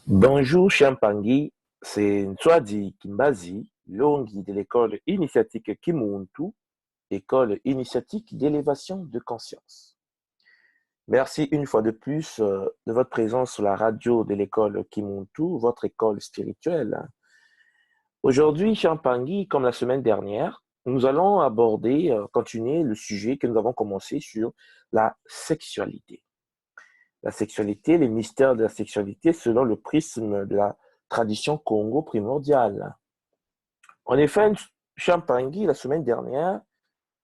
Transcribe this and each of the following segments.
Bonjour Champangui, c'est Nswadi Kimbazi, Longi de l'école initiatique Kimuntu, école initiatique d'élévation de conscience. Merci une fois de plus de votre présence sur la radio de l'école Kimuntu, votre école spirituelle. Aujourd'hui, Champangui, comme la semaine dernière, nous allons aborder, continuer le sujet que nous avons commencé sur la sexualité. La sexualité, les mystères de la sexualité selon le prisme de la tradition Congo primordiale. En effet, Champangui, la semaine dernière,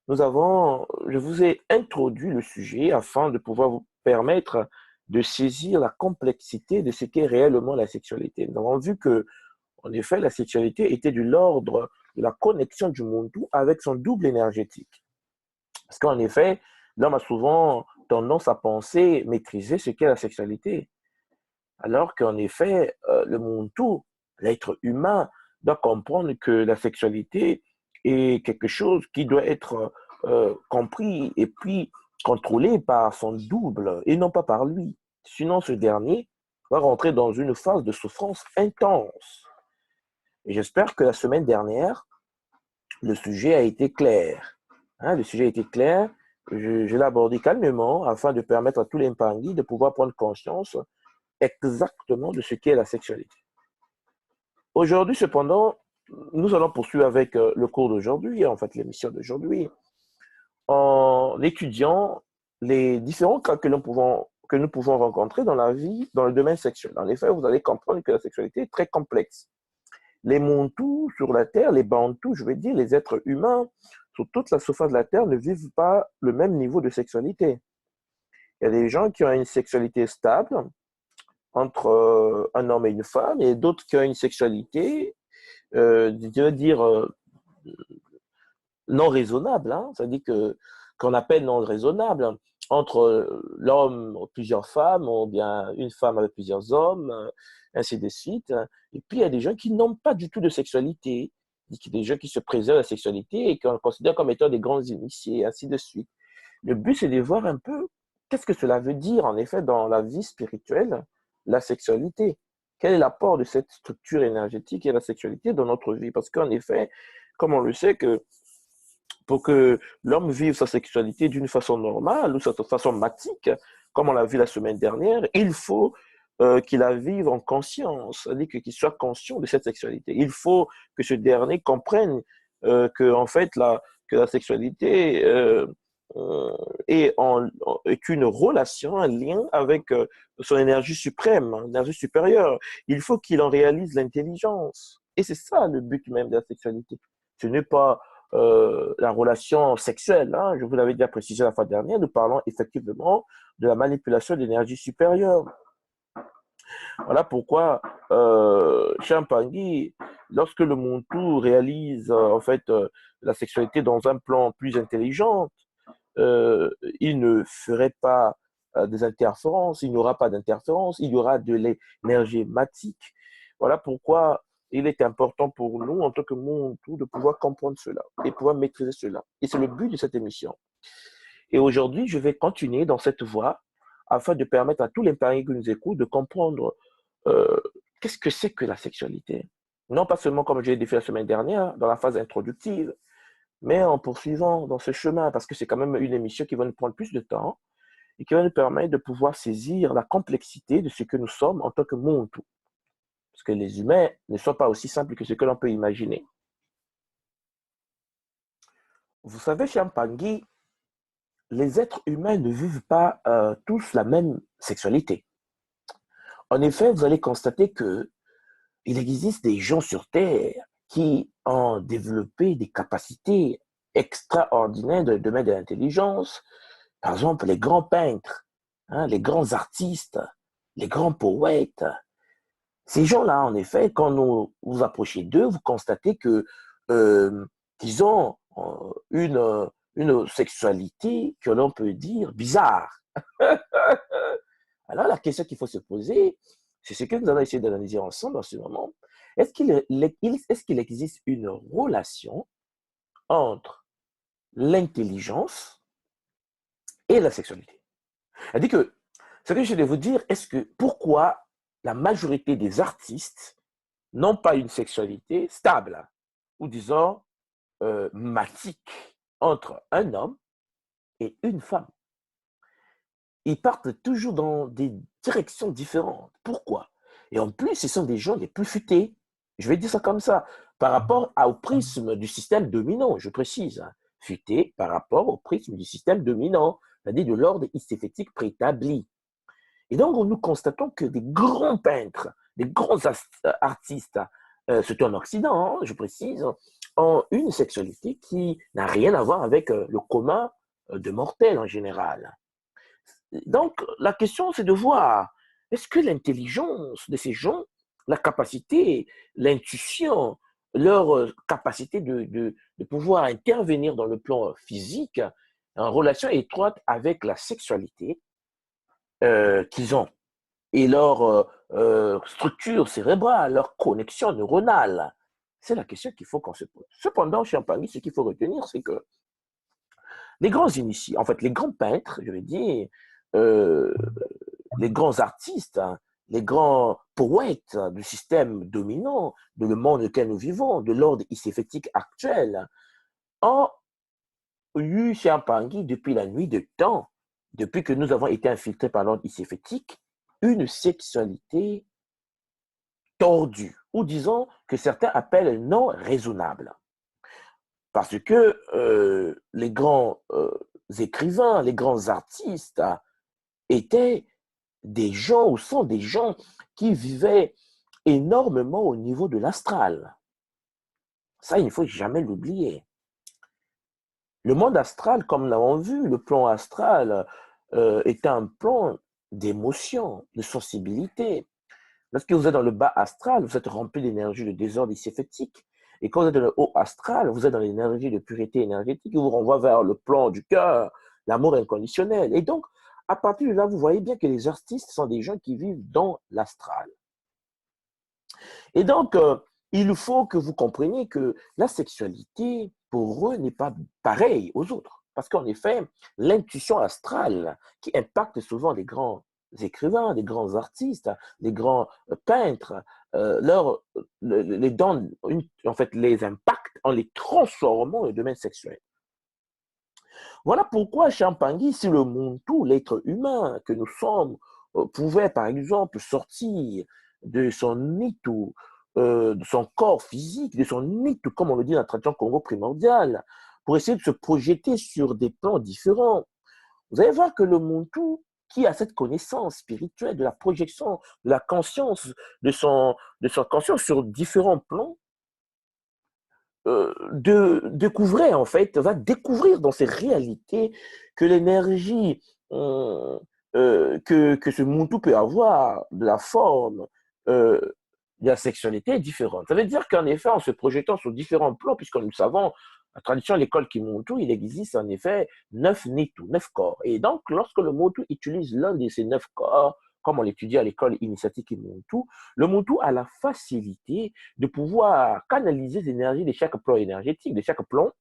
je vous ai introduit le sujet afin de pouvoir vous permettre de saisir la complexité de ce qu'est réellement la sexualité. Nous avons vu que, en effet, la sexualité était de l'ordre de la connexion du monde avec son double énergétique. Parce qu'en effet, l'homme a souvent tendance à penser maîtriser ce qu'est la sexualité. Alors qu'en effet, le monde tout, l'être humain, doit comprendre que la sexualité est quelque chose qui doit être compris et puis contrôlé par son double et non pas par lui. Sinon, ce dernier va rentrer dans une phase de souffrance intense. Et j'espère que la semaine dernière, le sujet a été clair. Hein, le sujet a été clair. Je l'ai abordé calmement afin de permettre à tous les Mpangui de pouvoir prendre conscience exactement de ce qu'est la sexualité. Aujourd'hui, cependant, nous allons poursuivre avec le cours d'aujourd'hui, en fait l'émission d'aujourd'hui, en étudiant les différents cas que nous pouvons rencontrer dans la vie, dans le domaine sexuel. En effet, vous allez comprendre que la sexualité est très complexe. Les Montous sur la Terre, les Bantous, je veux dire, les êtres humains sur toute la surface de la Terre ne vivent pas le même niveau de sexualité. Il y a des gens qui ont une sexualité stable, entre un homme et une femme, et d'autres qui ont une sexualité, je veux dire, non raisonnable, hein, c'est-à-dire qu'on appelle non raisonnable, entre l'homme et plusieurs femmes, ou bien une femme avec plusieurs hommes, ainsi de suite. Et puis, il y a des gens qui n'ont pas du tout de sexualité, il y a des gens qui se préservent la sexualité et qu'on considère comme étant des grands initiés, ainsi de suite. Le but, c'est de voir un peu qu'est-ce que cela veut dire, en effet, dans la vie spirituelle, la sexualité. Quel est l'apport de cette structure énergétique et la sexualité dans notre vie? Parce qu'en effet, comme on le sait, que pour que l'homme vive sa sexualité d'une façon normale ou de façon matique, comme on l'a vu la semaine dernière, il faut qu'il la vive en conscience, c'est-à-dire qu'il soit conscient de cette sexualité. Il faut que ce dernier comprenne que, en fait, que la sexualité est une relation, un lien avec son énergie suprême, énergie supérieure. Il faut qu'il en réalise l'intelligence. Et c'est ça le but même de la sexualité. Ce n'est pas la relation sexuelle. Hein. Je vous l'avais déjà précisé la fois dernière, nous parlons effectivement de la manipulation d'énergie supérieure. Voilà pourquoi Champagny, lorsque le Montou réalise en fait la sexualité dans un plan plus intelligent, il ne ferait pas des interférences, il n'y aura pas d'interférences, il y aura de l'énergie matique. Voilà pourquoi il est important pour nous, en tant que monde, de pouvoir comprendre cela et pouvoir maîtriser cela. Et c'est le but de cette émission. Et aujourd'hui, je vais continuer dans cette voie afin de permettre à tous les paris qui nous écoutent de comprendre euh, qu'est-ce que c'est que la sexualité. Non pas seulement comme je l'ai fait la semaine dernière, dans la phase introductive, mais en poursuivant dans ce chemin, parce que c'est quand même une émission qui va nous prendre plus de temps et qui va nous permettre de pouvoir saisir la complexité de ce que nous sommes en tant que monde. Parce que les humains ne sont pas aussi simples que ce que l'on peut imaginer. Vous savez, Champangui, les êtres humains ne vivent pas tous la même sexualité. En effet, vous allez constater que il existe des gens sur Terre qui ont développé des capacités extraordinaires dans le domaine de l'intelligence. Par exemple, les grands peintres, hein, les grands artistes, les grands poètes. Ces gens-là, en effet, quand vous approchez d'eux, vous constatez que qu'ils ont une sexualité que l'on peut dire bizarre. Alors, la question qu'il faut se poser, c'est ce que nous allons essayer d'analyser ensemble en ce moment. Est-ce qu'il existe une relation entre l'intelligence et la sexualité? C'est-à-dire que, ce que je vais vous dire, pourquoi la majorité des artistes n'ont pas une sexualité stable, ou disons matique, entre un homme et une femme. Ils partent toujours dans des directions différentes. Pourquoi? Et en plus, ce sont des gens les plus futés. Je vais dire ça comme ça, par rapport au prisme du système dominant, je précise. Futé par rapport au prisme du système dominant, c'est-à-dire de l'ordre esthétique préétabli. Et donc, nous constatons que des grands peintres, des grands artistes, surtout en Occident, je précise, ont une sexualité qui n'a rien à voir avec le commun de mortels en général. Donc, la question, c'est de voir, est-ce que l'intelligence de ces gens, la capacité, l'intuition, leur capacité de pouvoir intervenir dans le plan physique, en relation étroite avec la sexualité qu'ils ont, et leur structure cérébrale, leur connexion neuronale, c'est la question qu'il faut qu'on se pose. Cependant, chez Champagny, ce qu'il faut retenir, c'est que les grands initiés, en fait, les grands peintres, je vais dire, euh, les grands artistes, hein, les grands poètes du système dominant, de le monde dans lequel nous vivons, de l'ordre iséphétique actuel, ont eu chez Champagny depuis la nuit de temps, depuis que nous avons été infiltrés par l'ordre iséphétique, une sexualité tordue, ou disons que certains appellent non raisonnable. Parce que les grands écrivains, les grands artistes étaient des gens ou sont des gens qui vivaient énormément au niveau de l'astral. Ça, il ne faut jamais l'oublier. Le monde astral, comme nous l'avons vu, le plan astral est un plan d'émotion, de sensibilité. Lorsque vous êtes dans le bas astral, vous êtes rempli d'énergie de désordre ici-fétique. Et quand vous êtes dans le haut astral, vous êtes dans l'énergie de pureté énergétique qui vous renvoie vers le plan du cœur, l'amour inconditionnel. Et donc, à partir de là, vous voyez bien que les artistes sont des gens qui vivent dans l'astral. Et donc, il faut que vous compreniez que la sexualité, pour eux, n'est pas pareille aux autres. Parce qu'en effet, l'intuition astrale qui impacte souvent les grands écrivains, les grands artistes, les grands peintres, les donne, en fait, les impacts en les transformant dans le domaine sexuel. Voilà pourquoi Champagny, si le monde, tout l'être humain que nous sommes, pouvait par exemple sortir de son nid de son corps physique, de son nid comme on le dit dans la tradition congo primordiale, pour essayer de se projeter sur des plans différents. Vous allez voir que le Muntu, qui a cette connaissance spirituelle de la projection de la conscience, de son conscience sur différents plans, découvrir en fait, va découvrir dans ses réalités que l'énergie que ce Muntu peut avoir, de la forme, euh, de la sexualité est différente. Ça veut dire qu'en effet, en se projetant sur différents plans, puisque nous savons, la tradition de l'école Kimuntu, il existe en effet 9 nitu, 9 corps. Et donc, lorsque le Muntu utilise l'un de ces 9 corps, comme on l'étudie à l'école initiatique Kimuntu, le Muntu a la facilité de pouvoir canaliser les énergies de chaque plan énergétique, de chaque plan.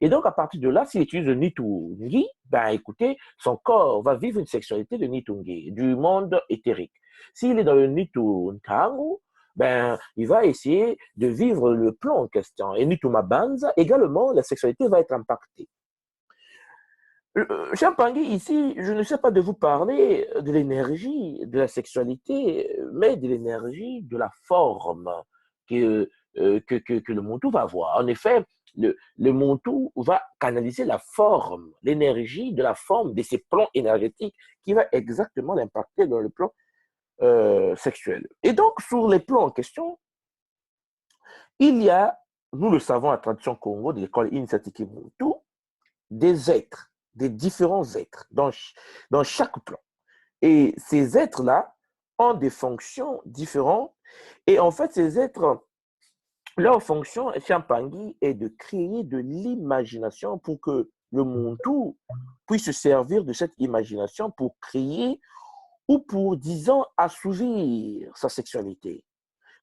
Et donc, à partir de là, s'il utilise le Nitungi, ben écoutez, son corps va vivre une sexualité de Nitungi, du monde éthérique. S'il est dans le Nituntangu, ben, il va essayer de vivre le plan en question. Et Nitumabanza, également, la sexualité va être impactée. Champagny, ici, je ne sais pas de vous parler de l'énergie, de la sexualité, mais de l'énergie de la forme que le Montou va avoir. En effet, le Montou va canaliser la forme, l'énergie de la forme de ces plans énergétiques qui va exactement l'impacter dans le plan sexuel. Et donc, sur les plans en question, il y a, nous le savons, la tradition Congo de l'école initiatique Montou, des êtres, des différents êtres dans chaque plan. Et ces êtres-là ont des fonctions différentes. Et en fait, ces êtres, leur fonction, Champagny, est de créer de l'imagination pour que le monde tout puisse se servir de cette imagination pour créer ou pour, disons, assouvir sa sexualité.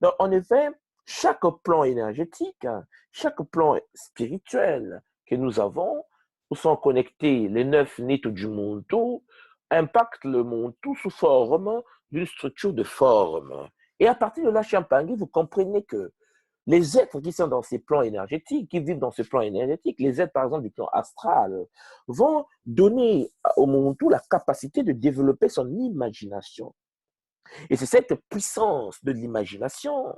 Donc, en effet, chaque plan énergétique, chaque plan spirituel que nous avons, où sont connectés les 9 nids du monde tout, impacte le monde tout sous forme d'une structure de forme. Et à partir de là, Champagne, vous comprenez que les êtres qui sont dans ces plans énergétiques, qui vivent dans ce plan énergétique, les êtres par exemple du plan astral, vont donner au Muntu la capacité de développer son imagination. Et c'est cette puissance de l'imagination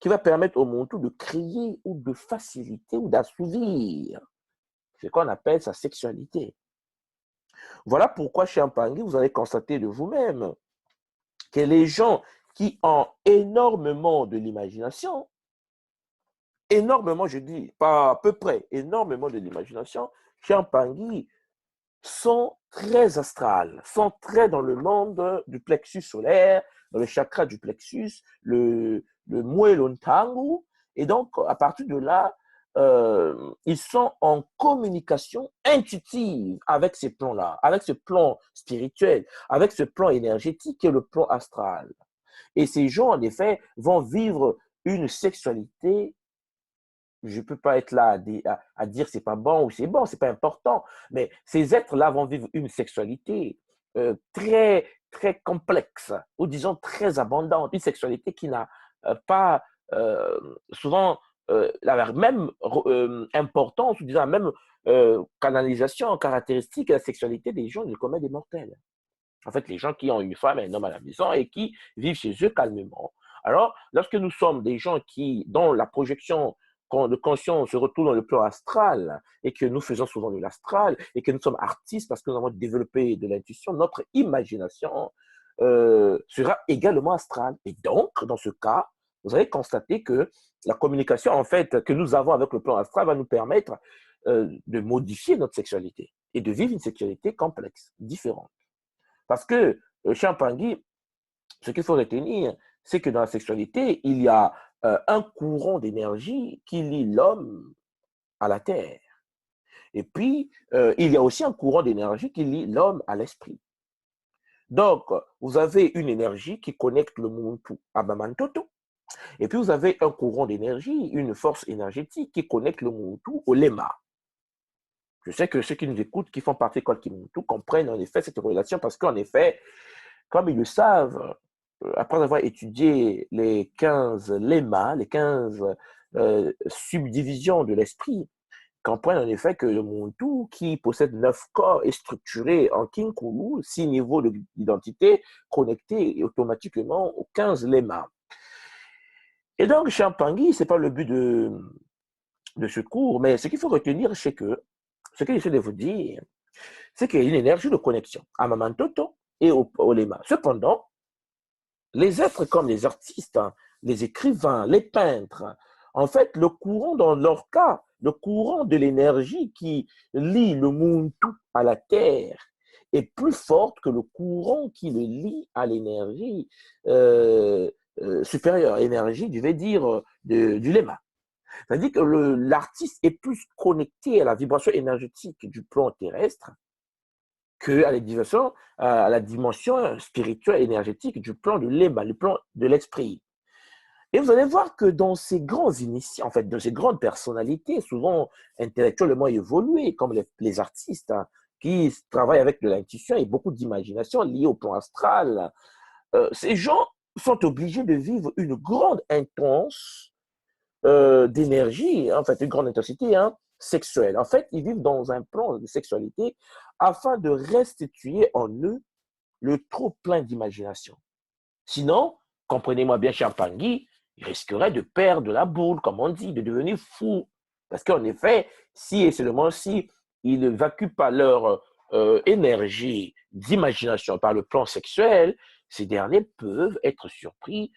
qui va permettre au Muntu de créer ou de faciliter ou d'assouvir ce qu'on appelle sa sexualité. Voilà pourquoi chez Champagne, vous allez constater de vous-même que les gens qui ont énormément de l'imagination, énormément, je dis, pas à peu près, énormément de l'imagination, Champagne sont très astrales, sont très dans le monde du plexus solaire, dans le chakra du plexus, le Muelontangu. Et donc, à partir de là, ils sont en communication intuitive avec ces plans-là, avec ce plan spirituel, avec ce plan énergétique qui est le plan astral. Et ces gens, en effet, vont vivre une sexualité. Je ne peux pas être là à dire c'est pas bon ou c'est bon, c'est pas important. Mais ces êtres-là vont vivre une sexualité très, très complexe, ou disons très abondante, une sexualité qui n'a pas souvent la même importance, ou disons la même canalisation caractéristique à la sexualité des gens du commun des mortels. En fait, les gens qui ont une femme et un homme à la maison et qui vivent chez eux calmement. Alors, lorsque nous sommes des gens dont la projection de conscience se retrouve dans le plan astral et que nous faisons souvent de l'astral et que nous sommes artistes parce que nous avons développé de l'intuition, notre imagination sera également astrale. Et donc, dans ce cas, vous allez constater que la communication, en fait, que nous avons avec le plan astral va nous permettre de modifier notre sexualité et de vivre une sexualité complexe, différente. Parce que chez Champagne, ce qu'il faut retenir, c'est que dans la sexualité, il y a un courant d'énergie qui lie l'homme à la terre. Et puis, il y a aussi un courant d'énergie qui lie l'homme à l'esprit. Donc, vous avez une énergie qui connecte le Muntu à Mamantoto. Et puis, vous avez un courant d'énergie, une force énergétique qui connecte le Muntu au Lema. Je sais que ceux qui nous écoutent, qui font partie de l'école Kimuntu, comprennent en effet cette relation parce qu'en effet, comme ils le savent, après avoir étudié les 15 lemmas, les 15 subdivisions de l'esprit, comprennent en effet que le Muntu, qui possède 9 corps, est structuré en Kinkulu, 6 niveaux d'identité connectés automatiquement aux 15 lemmas. Et donc, Champagne, ce n'est pas le but de ce cours, mais ce qu'il faut retenir, c'est que ce que j'essaie de vous dire, c'est qu'il y a une énergie de connexion à Mamantoto et au Lema. Cependant, les êtres comme les artistes, les écrivains, les peintres, en fait, le courant dans leur cas, le courant de l'énergie qui lie le Muntu à la Terre est plus forte que le courant qui le lie à l'énergie supérieure, énergie, je vais dire, du Lema. C'est-à-dire que l'artiste est plus connecté à la vibration énergétique du plan terrestre qu'à la dimension spirituelle énergétique du plan de Lema, le plan de l'esprit. Et vous allez voir que dans ces grands initiés, en fait, dans ces grandes personnalités, souvent intellectuellement évoluées, comme les artistes, qui travaillent avec de l'intuition et beaucoup d'imagination liée au plan astral, ces gens sont obligés de vivre une grande intense d'énergie, en fait, une grande intensité sexuelle. En fait, ils vivent dans un plan de sexualité afin de restituer en eux le trop plein d'imagination. Sinon, comprenez-moi bien, Champagne, ils risqueraient de perdre la boule, comme on dit, de devenir fous. Parce qu'en effet, si et seulement si ils ne n'évacuent pas leur énergie d'imagination par le plan sexuel, ces derniers peuvent être surpris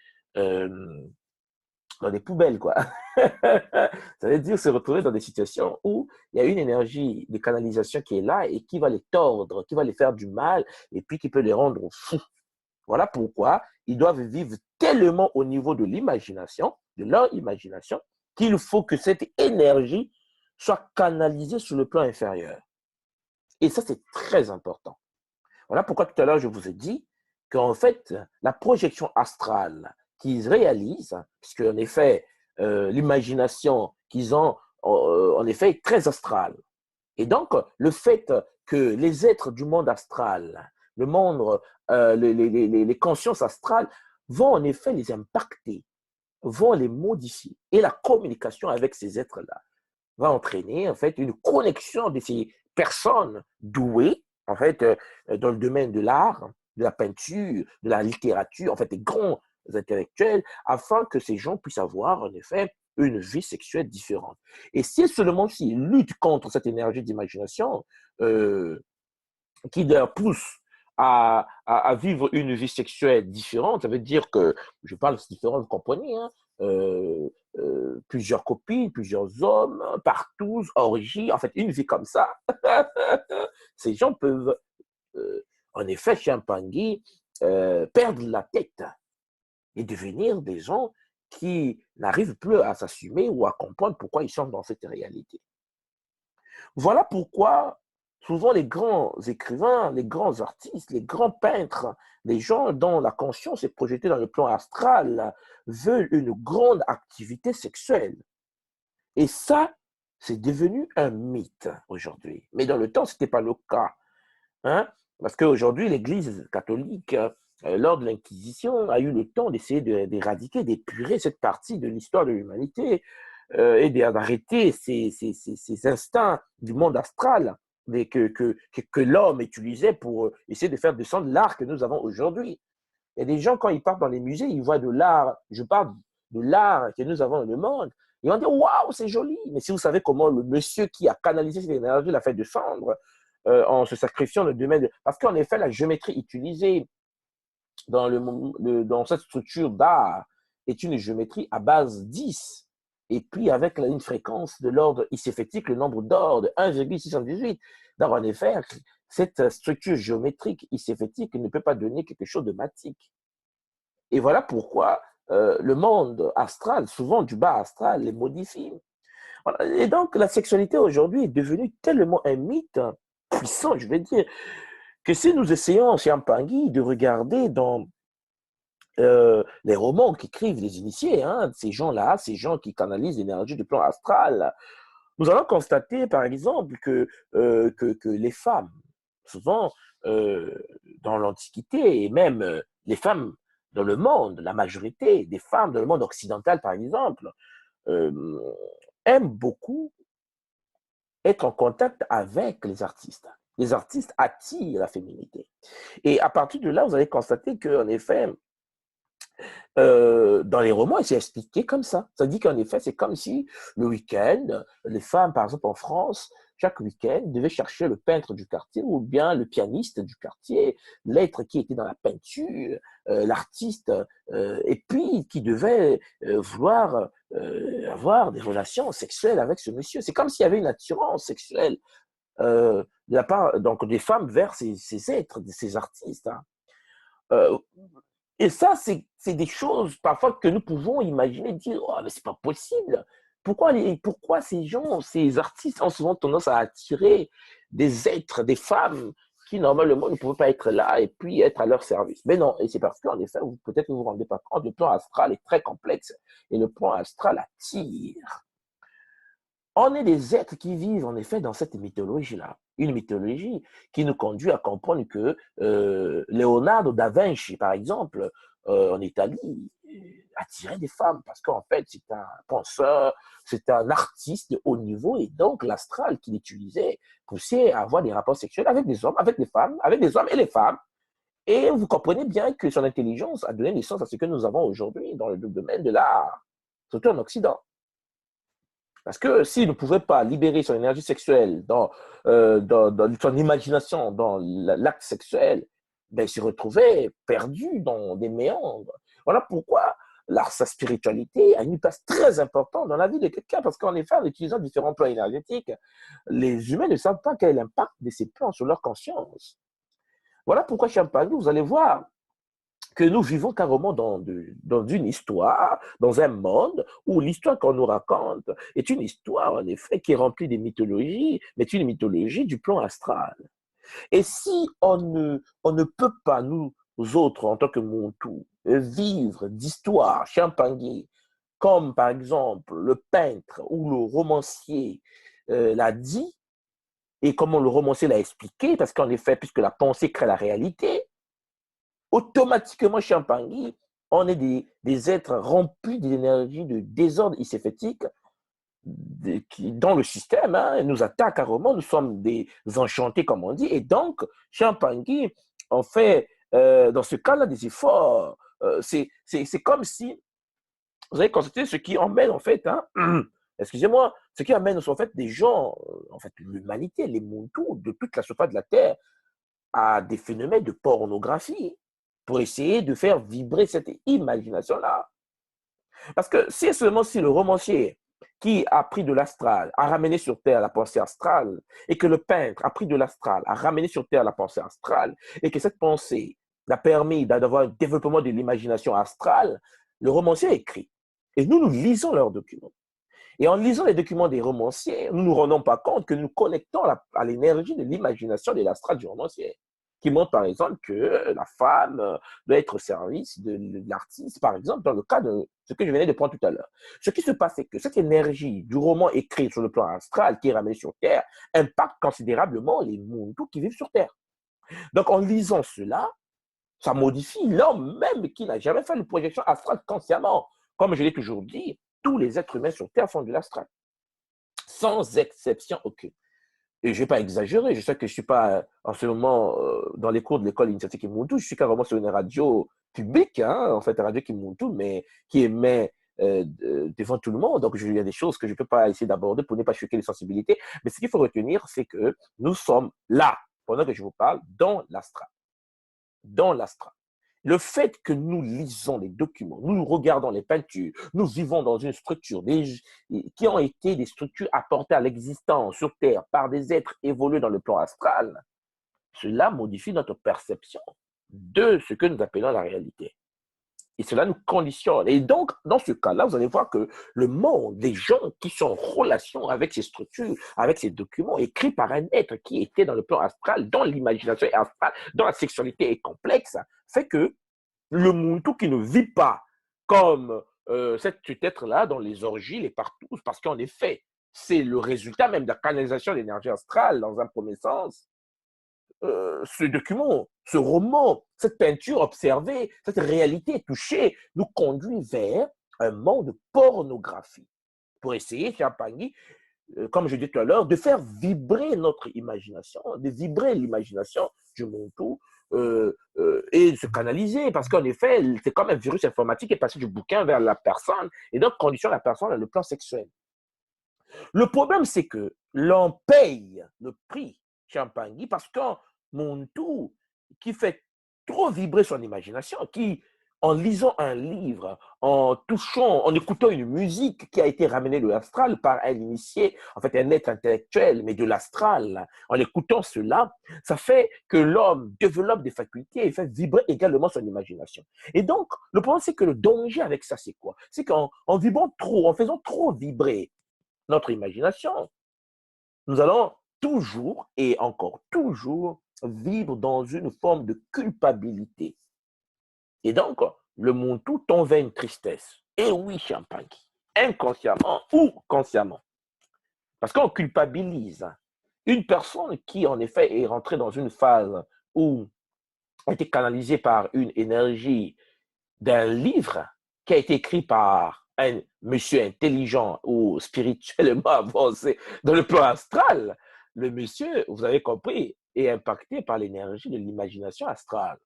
dans des poubelles, quoi. Ça veut dire se retrouver dans des situations où il y a une énergie de canalisation qui est là et qui va les tordre, qui va les faire du mal et puis qui peut les rendre fous. Voilà pourquoi ils doivent vivre tellement au niveau de l'imagination, de leur imagination, qu'il faut que cette énergie soit canalisée sur le plan inférieur. Et ça, c'est très important. Voilà pourquoi tout à l'heure, je vous ai dit qu'en fait, la projection astrale qu'ils réalisent, puisque en effet, l'imagination qu'ils ont, en effet, est très astrale. Et donc, le fait que les êtres du monde astral le monde, les consciences astrales vont en effet les impacter, vont les modifier. Et la communication avec ces êtres-là va entraîner en fait une connexion de ces personnes douées, en fait, dans le domaine de l'art, de la peinture, de la littérature, en fait, des grands intellectuels, afin que ces gens puissent avoir, en effet, une vie sexuelle différente. Et si seulement s'ils luttent contre cette énergie d'imagination, euh, qui leur pousse à vivre une vie sexuelle différente, ça veut dire que, je parle de différent, vous comprenez, hein, plusieurs copines, plusieurs hommes, partout, orgie, en fait, une vie comme ça. Ces gens peuvent, en effet, chez un Pangui, perdre la tête et devenir des gens qui n'arrivent plus à s'assumer ou à comprendre pourquoi ils sont dans cette réalité. Voilà pourquoi souvent les grands écrivains, les grands artistes, les grands peintres, les gens dont la conscience est projetée dans le plan astral, veulent une grande activité sexuelle. Et ça, c'est devenu un mythe aujourd'hui. Mais dans le temps, ce n'était pas le cas. Hein? Parce qu'aujourd'hui, l'Église catholique, lors de l'Inquisition, a eu le temps d'essayer d'éradiquer, d'épurer cette partie de l'histoire de l'humanité et d'arrêter ces instincts du monde astral que l'homme utilisait pour essayer de faire descendre l'art que nous avons aujourd'hui. Il y a des gens, quand ils partent dans les musées, ils voient de l'art, je parle de l'art que nous avons dans le monde, ils vont dire waouh, c'est joli. Mais si vous savez comment le monsieur qui a canalisé cette énergie l'a fait descendre en se sacrifiant le domaine de... Parce qu'en effet, la géométrie utilisée dans cette structure d'art est une géométrie à base 10. Et puis, avec une fréquence de l'ordre iséphétique, le nombre d'or de 1,618. Donc, en effet, cette structure géométrique iséphétique ne peut pas donner quelque chose de matique. Et voilà pourquoi le monde astral, souvent du bas astral, les modifie. Voilà. Et donc, la sexualité aujourd'hui est devenue tellement un mythe puissant, je vais dire, que si nous essayons chez Ampangui de regarder dans les romans qu'écrivent les initiés, hein, ces gens-là, ces gens qui canalisent l'énergie du plan astral, nous allons constater, par exemple, que les femmes, souvent dans l'Antiquité, et même les femmes dans le monde, la majorité des femmes dans le monde occidental, par exemple, euh, aiment beaucoup être en contact avec les artistes. Les artistes attirent la féminité. Et à partir de là, vous allez constater qu'en effet, dans les romans, c'est expliqué comme ça. Ça dit qu'en effet, c'est comme si le week-end, les femmes, par exemple en France, chaque week-end, devaient chercher le peintre du quartier ou bien le pianiste du quartier, l'être qui était dans la peinture, l'artiste, et puis qui devait vouloir avoir des relations sexuelles avec ce monsieur. C'est comme s'il y avait une attirance sexuelle de la part donc, des femmes vers ces êtres, ces artistes. Hein. Euh, et ça, c'est des choses parfois que nous pouvons imaginer, dire, oh, mais c'est pas possible. Pourquoi ces gens, ces artistes ont souvent tendance à attirer des êtres, des femmes qui normalement ne pouvaient pas être là et puis être à leur service. Mais non, et c'est parce qu'en effet, peut-être que vous ne vous rendez pas compte, le plan astral est très complexe et le plan astral attire. On est des êtres qui vivent en effet dans cette mythologie-là. Une mythologie qui nous conduit à comprendre que Leonardo da Vinci, par exemple, en Italie, attirait des femmes parce qu'en fait, c'est un penseur, c'est un artiste de haut niveau et donc l'astral qu'il utilisait poussait à avoir des rapports sexuels avec des hommes, avec des femmes, avec des hommes et les femmes. Et vous comprenez bien que son intelligence a donné naissance à ce que nous avons aujourd'hui dans le domaine de l'art, surtout en Occident. Parce que s'il ne pouvait pas libérer son énergie sexuelle dans son imagination, dans l'acte sexuel, ben, il se retrouvait perdu dans des méandres. Voilà pourquoi sa spiritualité a une place très importante dans la vie de quelqu'un, parce qu'en effet, en utilisant différents plans énergétiques, les humains ne savent pas quel est l'impact de ces plans sur leur conscience. Voilà pourquoi, chez Champagne, vous allez voir, que nous vivons carrément dans une histoire, dans un monde où l'histoire qu'on nous raconte est une histoire, en effet, qui est remplie de mythologies, mais une mythologie du plan astral. Et si on ne peut pas, nous autres, en tant que Montou, vivre d'histoire champagne, comme par exemple le peintre ou le romancier l'a dit, et comme le romancier l'a expliqué, parce qu'en effet, puisque la pensée crée la réalité, automatiquement, chez Champagny, on est des êtres remplis d'énergie de désordre iséphétique qui, dans le système, hein, nous attaquent carrément, nous sommes des enchantés, comme on dit, et donc, chez Champagny, on fait, dans ce cas-là, des efforts. C'est comme si, vous avez constaté ce qui emmène, en fait, hein, excusez-moi, ce qui amène, en fait, des gens, en fait, l'humanité, les Montous, de toute la surface de la Terre, à des phénomènes de pornographie pour essayer de faire vibrer cette imagination-là. Parce que c'est seulement si le romancier qui a pris de l'astral a ramené sur Terre la pensée astrale, et que le peintre a pris de l'astral, a ramené sur Terre la pensée astrale, et que cette pensée a permis d'avoir un développement de l'imagination astrale, le romancier écrit. Et nous lisons leurs documents. Et en lisant les documents des romanciers, nous ne nous rendons pas compte que nous connectons à l'énergie de l'imagination de l'astral du romancier, qui montre par exemple que la femme doit être au service de l'artiste, par exemple, dans le cas de ce que je venais de prendre tout à l'heure. Ce qui se passe, c'est que cette énergie du roman écrit sur le plan astral, qui est ramenée sur Terre, impacte considérablement les mondes qui vivent sur Terre. Donc, en lisant cela, ça modifie l'homme même qui n'a jamais fait de projection astrale consciemment. Comme je l'ai toujours dit, tous les êtres humains sur Terre font de l'astral, sans exception aucune. Et je ne vais pas exagérer, je sais que je ne suis pas en ce moment dans les cours de l'école initiatique Kimuntu, je suis carrément sur une radio publique, hein, en fait, une radio Kimuntu, mais qui émet devant tout le monde. Donc, il y a des choses que je ne peux pas essayer d'aborder pour ne pas choquer les sensibilités. Mais ce qu'il faut retenir, c'est que nous sommes là, pendant que je vous parle, dans l'astral. Dans l'astral. Le fait que nous lisons les documents, nous regardons les peintures, nous vivons dans une structure qui ont été des structures apportées à l'existence sur Terre par des êtres évolués dans le plan astral, cela modifie notre perception de ce que nous appelons la réalité. Et cela nous conditionne. Et donc, dans ce cas-là, vous allez voir que le monde, les gens qui sont en relation avec ces structures, avec ces documents écrits par un être qui était dans le plan astral, dont l'imagination est astrale, dont la sexualité est complexe, fait que le Muntu qui ne vit pas comme cet être-là dans les orgies, les partout, parce qu'en effet, c'est le résultat même de la canalisation de l'énergie astrale dans un premier sens. Ce document, ce roman, cette peinture observée, cette réalité touchée nous conduit vers un monde de pornographie pour essayer, Champagny, comme je disais tout à l'heure, de faire vibrer notre imagination, de vibrer l'imagination du Muntu et de se canaliser, parce qu'en effet, c'est comme un virus informatique qui est passé du bouquin vers la personne et donc conditionne la personne dans le plan sexuel. Le problème, c'est que l'on paye le prix Champagny parce qu'un Muntu qui fait trop vibrer son imagination, qui, en lisant un livre, en touchant, en écoutant une musique qui a été ramenée de l'astral par un initié, en fait un être intellectuel, mais de l'astral, en écoutant cela, ça fait que l'homme développe des facultés et fait vibrer également son imagination. Et donc, le problème, c'est que le danger avec ça, c'est quoi? C'est qu'en vibrant trop, en faisant trop vibrer notre imagination, nous allons toujours et encore toujours vivre dans une forme de culpabilité. Et donc, le Muntu tombe vers une tristesse. Et oui, Champagne, inconsciemment ou consciemment. Parce qu'on culpabilise une personne qui, en effet, est rentrée dans une phase où a été canalisée par une énergie d'un livre qui a été écrit par un monsieur intelligent ou spirituellement avancé dans le plan astral. Le monsieur, vous avez compris, est impacté par l'énergie de l'imagination astrale.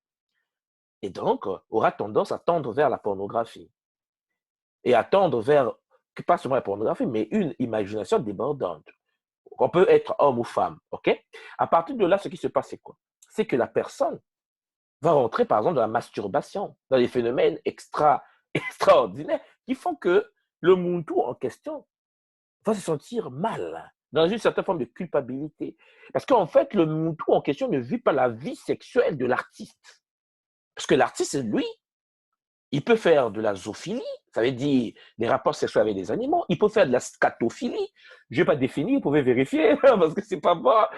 Et donc, aura tendance à tendre vers la pornographie. Et à tendre vers, pas seulement la pornographie, mais une imagination débordante. On peut être homme ou femme, ok? À partir de là, ce qui se passe, c'est quoi? C'est que la personne va rentrer, par exemple, dans la masturbation, dans des phénomènes extraordinaires qui font que le Muntu en question va se sentir mal, dans une certaine forme de culpabilité. Parce qu'en fait, le Muntu en question ne vit pas la vie sexuelle de l'artiste. Parce que l'artiste, lui, il peut faire de la zoophilie, ça veut dire des rapports sexuels avec des animaux. Il peut faire de la scatophilie. Je ne vais pas définir, vous pouvez vérifier, parce que c'est pas moi.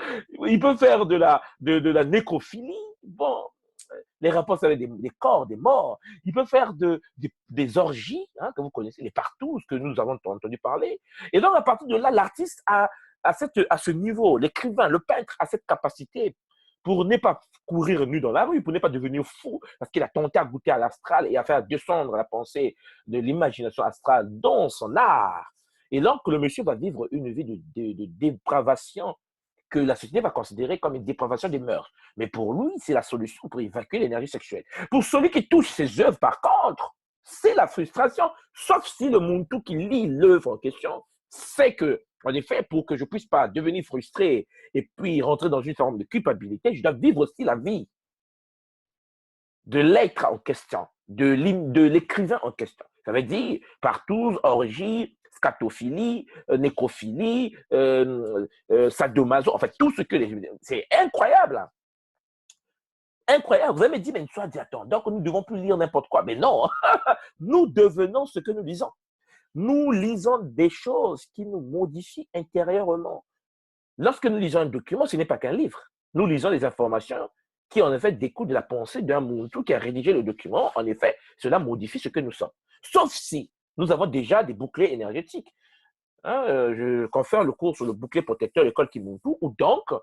Il peut faire de la nécrophilie. Bon, les rapports avec des corps, des morts. Il peut faire des orgies, hein, que vous connaissez, les partous, que nous avons entendu parler. Et donc, à partir de là, l'artiste a à ce niveau, l'écrivain, le peintre a cette capacité pour ne pas courir nu dans la rue, pour ne pas devenir fou, parce qu'il a tenté à goûter à l'astral et à faire descendre la pensée de l'imagination astrale dans son art. Et donc, le monsieur va vivre une vie de dépravation que la société va considérer comme une dépravation des mœurs. Mais pour lui, c'est la solution pour évacuer l'énergie sexuelle. Pour celui qui touche ses œuvres, par contre, c'est la frustration, sauf si le Muntu qui lit l'œuvre en question sait que, en effet, pour que je ne puisse pas devenir frustré et puis rentrer dans une forme de culpabilité, je dois vivre aussi la vie de l'être en question, de l'écrivain en question. Ça veut dire partout, orgie, scatophilie, nécrophilie, sadomaso, en fait, tout ce que c'est incroyable. Hein. Incroyable. Vous avez dit, mais soit dit, attends, donc nous ne devons plus lire n'importe quoi. Mais non, nous devenons ce que nous lisons. Nous lisons des choses qui nous modifient intérieurement. Lorsque nous lisons un document, ce n'est pas qu'un livre. Nous lisons des informations qui, en effet, découlent de la pensée d'un Muntu qui a rédigé le document. En effet, cela modifie ce que nous sommes. Sauf si nous avons déjà des boucliers énergétiques. Hein, je confère le cours sur le bouclier protecteur l'école Kimuntu, ou donc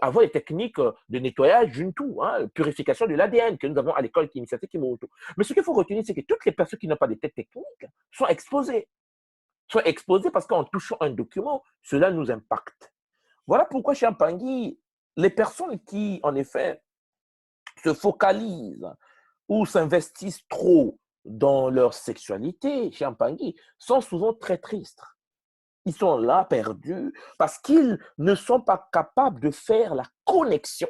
avoir des techniques de nettoyage Juntu, hein, purification de l'ADN que nous avons à l'école initiatique Kimuntu. Mais ce qu'il faut retenir, c'est que toutes les personnes qui n'ont pas de tête technique sont exposées. Sont exposées parce qu'en touchant un document, cela nous impacte. Voilà pourquoi chez Ampangui, les personnes qui, en effet, se focalisent ou s'investissent trop dans leur sexualité chez Ampangui sont souvent très tristes. Ils sont là perdus parce qu'ils ne sont pas capables de faire la connexion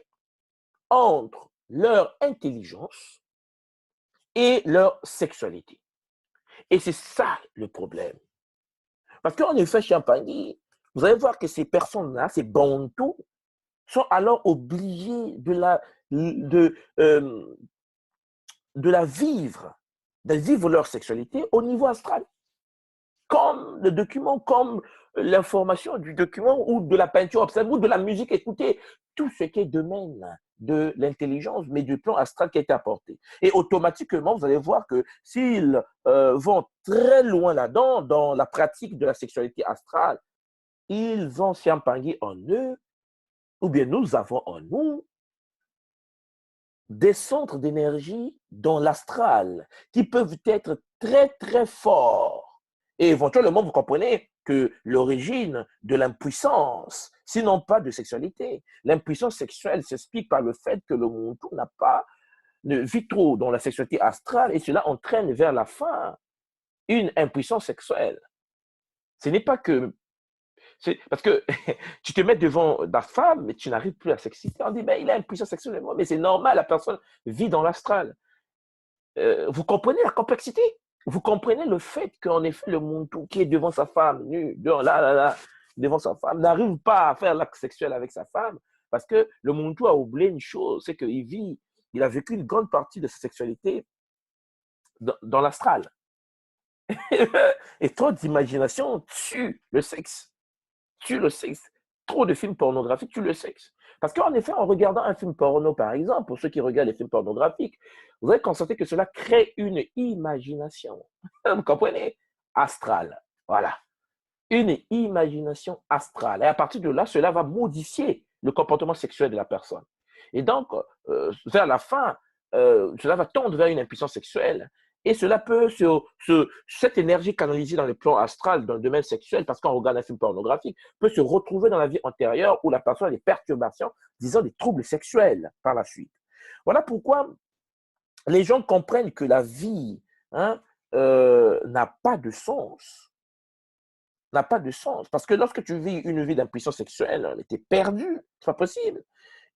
entre leur intelligence et leur sexualité. Et c'est ça le problème. Parce qu'en effet, chez Ampangui, vous allez voir que ces personnes-là, ces bantous, sont alors obligés de la vivre, de vivre leur sexualité au niveau astral. Comme le document, comme l'information du document ou de la peinture observée ou de la musique écoutée, tout ce qui est domaine de l'intelligence, mais du plan astral qui a été apporté. Et automatiquement, vous allez voir que s'ils vont très loin là-dedans, dans la pratique de la sexualité astrale, ils ont Siampangui en eux, ou bien nous avons en nous des centres d'énergie dans l'astral qui peuvent être très, très forts. Et éventuellement, vous comprenez que l'origine de l'impuissance, sinon pas de sexualité, l'impuissance sexuelle s'explique par le fait que le monde n'a pas, ne vit trop dans la sexualité astrale et cela entraîne vers la fin une impuissance sexuelle. Ce n'est pas que parce que tu te mets devant la femme, mais tu n'arrives plus à s'exciter. On dit, ben, il a une puissance sexuelle, mais c'est normal, la personne vit dans l'astral. Vous comprenez la complexité? Vous comprenez le fait qu'en effet, le Muntu qui est devant sa femme, nu, devant sa femme, n'arrive pas à faire l'acte sexuel avec sa femme, parce que le Muntu a oublié une chose, c'est il a vécu une grande partie de sa sexualité dans l'astral. Et trop d'imagination tue le sexe. Tue le sexe. Trop de films pornographiques tuent le sexe. Parce qu'en effet, en regardant un film porno, par exemple, pour ceux qui regardent les films pornographiques, vous allez constater que cela crée une imagination. Vous comprenez? Astrale. Voilà. Une imagination astrale. Et à partir de là, cela va modifier le comportement sexuel de la personne. Et donc, vers la fin, cela va tendre vers une impuissance sexuelle. Et cela peut, cette énergie canalisée dans le plan astral, dans le domaine sexuel, parce qu'on regarde un film pornographique, peut se retrouver dans la vie antérieure où la personne a des perturbations, disons des troubles sexuels par la suite. Voilà pourquoi les gens comprennent que la vie hein, n'a pas de sens. N'a pas de sens. Parce que lorsque tu vis une vie d'impuissance sexuelle, tu es perdu. C'est pas possible.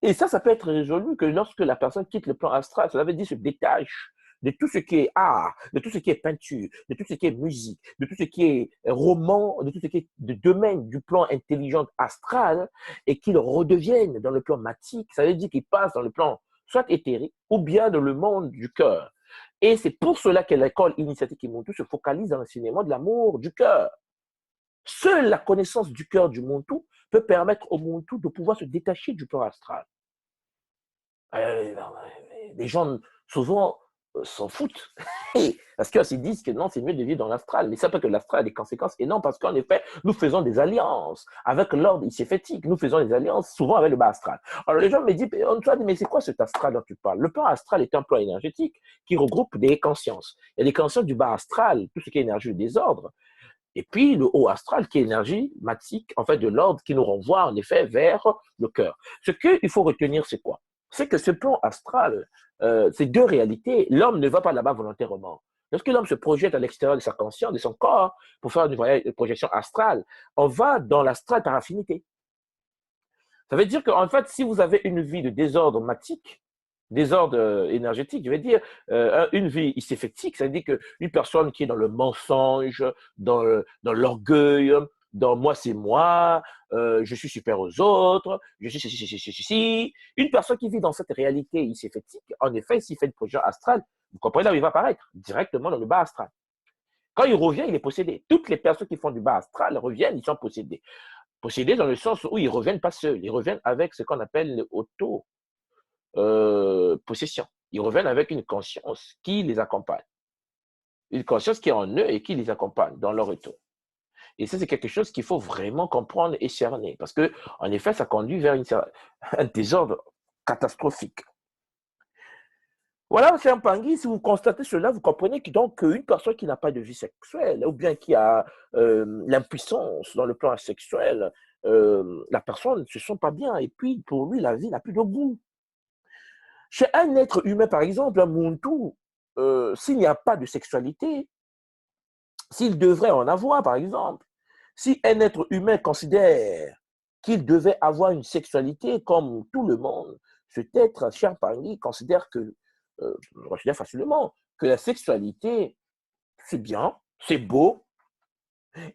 Et ça peut être résolu que lorsque la personne quitte le plan astral, cela veut dire se détache de tout ce qui est art, de tout ce qui est peinture, de tout ce qui est musique, de tout ce qui est roman, de tout ce qui est de domaine du plan intelligent astral, et qu'il redevienne dans le plan matique, ça veut dire qu'il passe dans le plan soit éthérique, ou bien dans le monde du cœur. Et c'est pour cela que l'école initiatique Kimuntu se focalise dans l'enseignement de l'amour du cœur. Seule la connaissance du cœur du Muntu peut permettre au Muntu de pouvoir se détacher du plan astral. Les gens, souvent, s'en foutent. Parce qu'ils se disent que non, c'est mieux de vivre dans l'astral. Mais ça peut que l'astral a des conséquences énormes parce qu'en effet, nous faisons des alliances avec l'ordre ici-fétique. Nous faisons des alliances souvent avec le bas astral. Alors les gens me disent, mais c'est quoi cet astral dont tu parles? Le plan astral est un plan énergétique qui regroupe des consciences. Il y a des consciences du bas astral, tout ce qui est énergie du désordre. Et puis le haut astral qui est énergie matique, en fait, de l'ordre qui nous renvoie en effet vers le cœur. Ce qu'il faut retenir, c'est quoi? C'est que ce plan astral, ces deux réalités, l'homme ne va pas là-bas volontairement. Lorsque l'homme se projette à l'extérieur de sa conscience, de son corps, pour faire une projection astrale, on va dans l'astral par affinité. Ça veut dire qu'en fait, si vous avez une vie de désordre matique, désordre énergétique, je vais dire, une vie ici-fétique, ça veut dire qu'une personne qui est dans le mensonge, dans l'orgueil, dans moi c'est moi, je suis super aux autres, je suis ceci. Une personne qui vit dans cette réalité ici-fétique, en effet, s'il fait une projection astrale, vous comprenez là où il va apparaître, directement dans le bas astral. Quand il revient, il est possédé. Toutes les personnes qui font du bas astral reviennent, ils sont possédés. Possédés dans le sens où ils ne reviennent pas seuls, ils reviennent avec ce qu'on appelle l'auto-possession. Ils reviennent avec une conscience qui les accompagne. Une conscience qui est en eux et qui les accompagne dans leur retour. Et ça, c'est quelque chose qu'il faut vraiment comprendre et cerner. Parce que, en effet, ça conduit vers un désordre catastrophique. Voilà, c'est un Pangui. Si vous constatez cela, vous comprenez que donc une personne qui n'a pas de vie sexuelle ou bien qui a l'impuissance dans le plan sexuel, la personne ne se sent pas bien. Et puis, pour lui, la vie n'a plus de goût. Chez un être humain, par exemple, un Muntu, s'il n'y a pas de sexualité, s'il devrait en avoir, par exemple, si un être humain considère qu'il devait avoir une sexualité comme tout le monde, cet être, cher Pangui, considère facilement que la sexualité, c'est bien, c'est beau,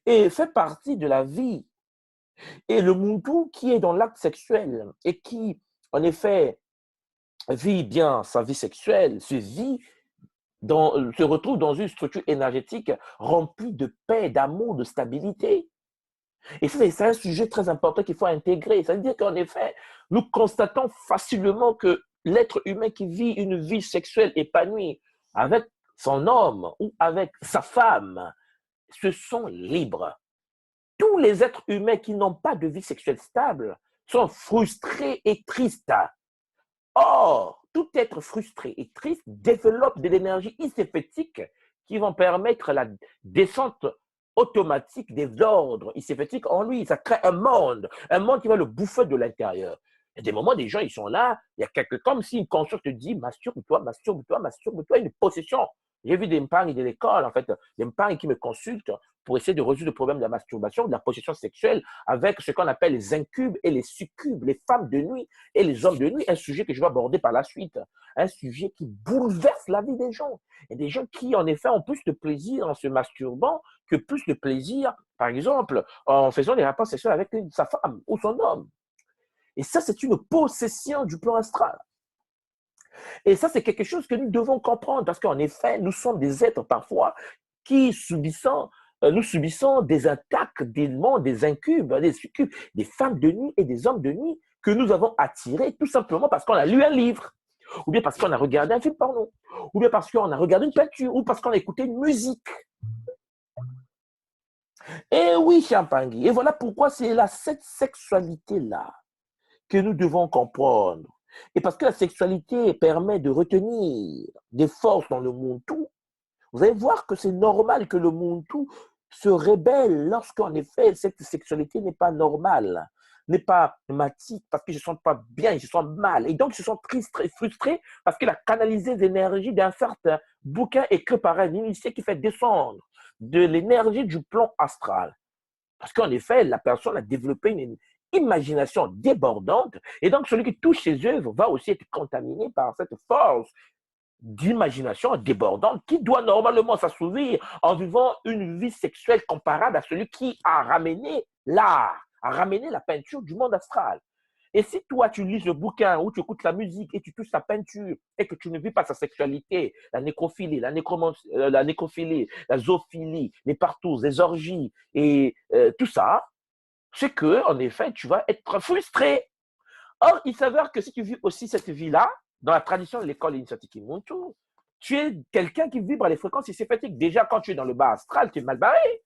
et fait partie de la vie. Et le Muntu qui est dans l'acte sexuel et qui, en effet, vit bien sa vie sexuelle, se retrouve dans une structure énergétique remplie de paix, d'amour, de stabilité. Et ça, c'est un sujet très important qu'il faut intégrer. Ça veut dire qu'en effet, nous constatons facilement que l'être humain qui vit une vie sexuelle épanouie avec son homme ou avec sa femme se sont libres. Tous les êtres humains qui n'ont pas de vie sexuelle stable sont frustrés et tristes. Or, tout être frustré et triste développe de l'énergie iséfétique qui vont permettre la descente automatique des ordres iséfétiques en lui. Ça crée un monde qui va le bouffer de l'intérieur. Il y a des moments, des gens, ils sont là, il y a comme si une conscience te dit masturbe-toi, masturbe-toi, masturbe-toi, une possession. J'ai vu des mpangs de l'école, en fait, des mpangs qui me consultent pour essayer de résoudre le problème de la masturbation, de la possession sexuelle, avec ce qu'on appelle les incubes et les succubes, les femmes de nuit et les hommes de nuit, un sujet que je vais aborder par la suite, un sujet qui bouleverse la vie des gens. Il y a des gens qui, en effet, ont plus de plaisir en se masturbant que plus de plaisir, par exemple, en faisant des rapports sexuels avec sa femme ou son homme. Et ça, c'est une possession du plan astral. Et ça, c'est quelque chose que nous devons comprendre parce qu'en effet, nous sommes des êtres parfois qui nous subissons des attaques des mondes, des incubes, des succubes, des femmes de nuit et des hommes de nuit que nous avons attirés tout simplement parce qu'on a lu un livre, ou bien parce qu'on a regardé un film porno, ou bien parce qu'on a regardé une peinture, ou parce qu'on a écouté une musique. Et oui, Champangui, et voilà pourquoi c'est là, cette sexualité-là que nous devons comprendre. Et parce que la sexualité permet de retenir des forces dans le monde tout, vous allez voir que c'est normal que le monde tout se rébelle lorsqu'en effet cette sexualité n'est pas normale, n'est pas matique, parce qu'ils ne se sentent pas bien, ils se sentent mal. Et donc ils se sentent tristes et frustrés parce qu'il a canalisé l'énergie d'un certain bouquin écrit par un initié qui fait descendre de l'énergie du plan astral. Parce qu'en effet, la personne a développé une imagination débordante, et donc celui qui touche ses œuvres va aussi être contaminé par cette force d'imagination débordante qui doit normalement s'assouvir en vivant une vie sexuelle comparable à celui qui a ramené l'art, a ramené la peinture du monde astral. Et si toi, tu lis le bouquin ou tu écoutes la musique et tu touches la peinture et que tu ne vis pas sa sexualité, la nécrophilie, la zoophilie, les partous, les orgies et tout ça, c'est que, en effet, tu vas être frustré. Or, il s'avère que si tu vis aussi cette vie-là, dans la tradition de l'école initiatique Muntu, tu es quelqu'un qui vibre à les fréquences énergétiques. Déjà, quand tu es dans le bas astral, tu es mal barré.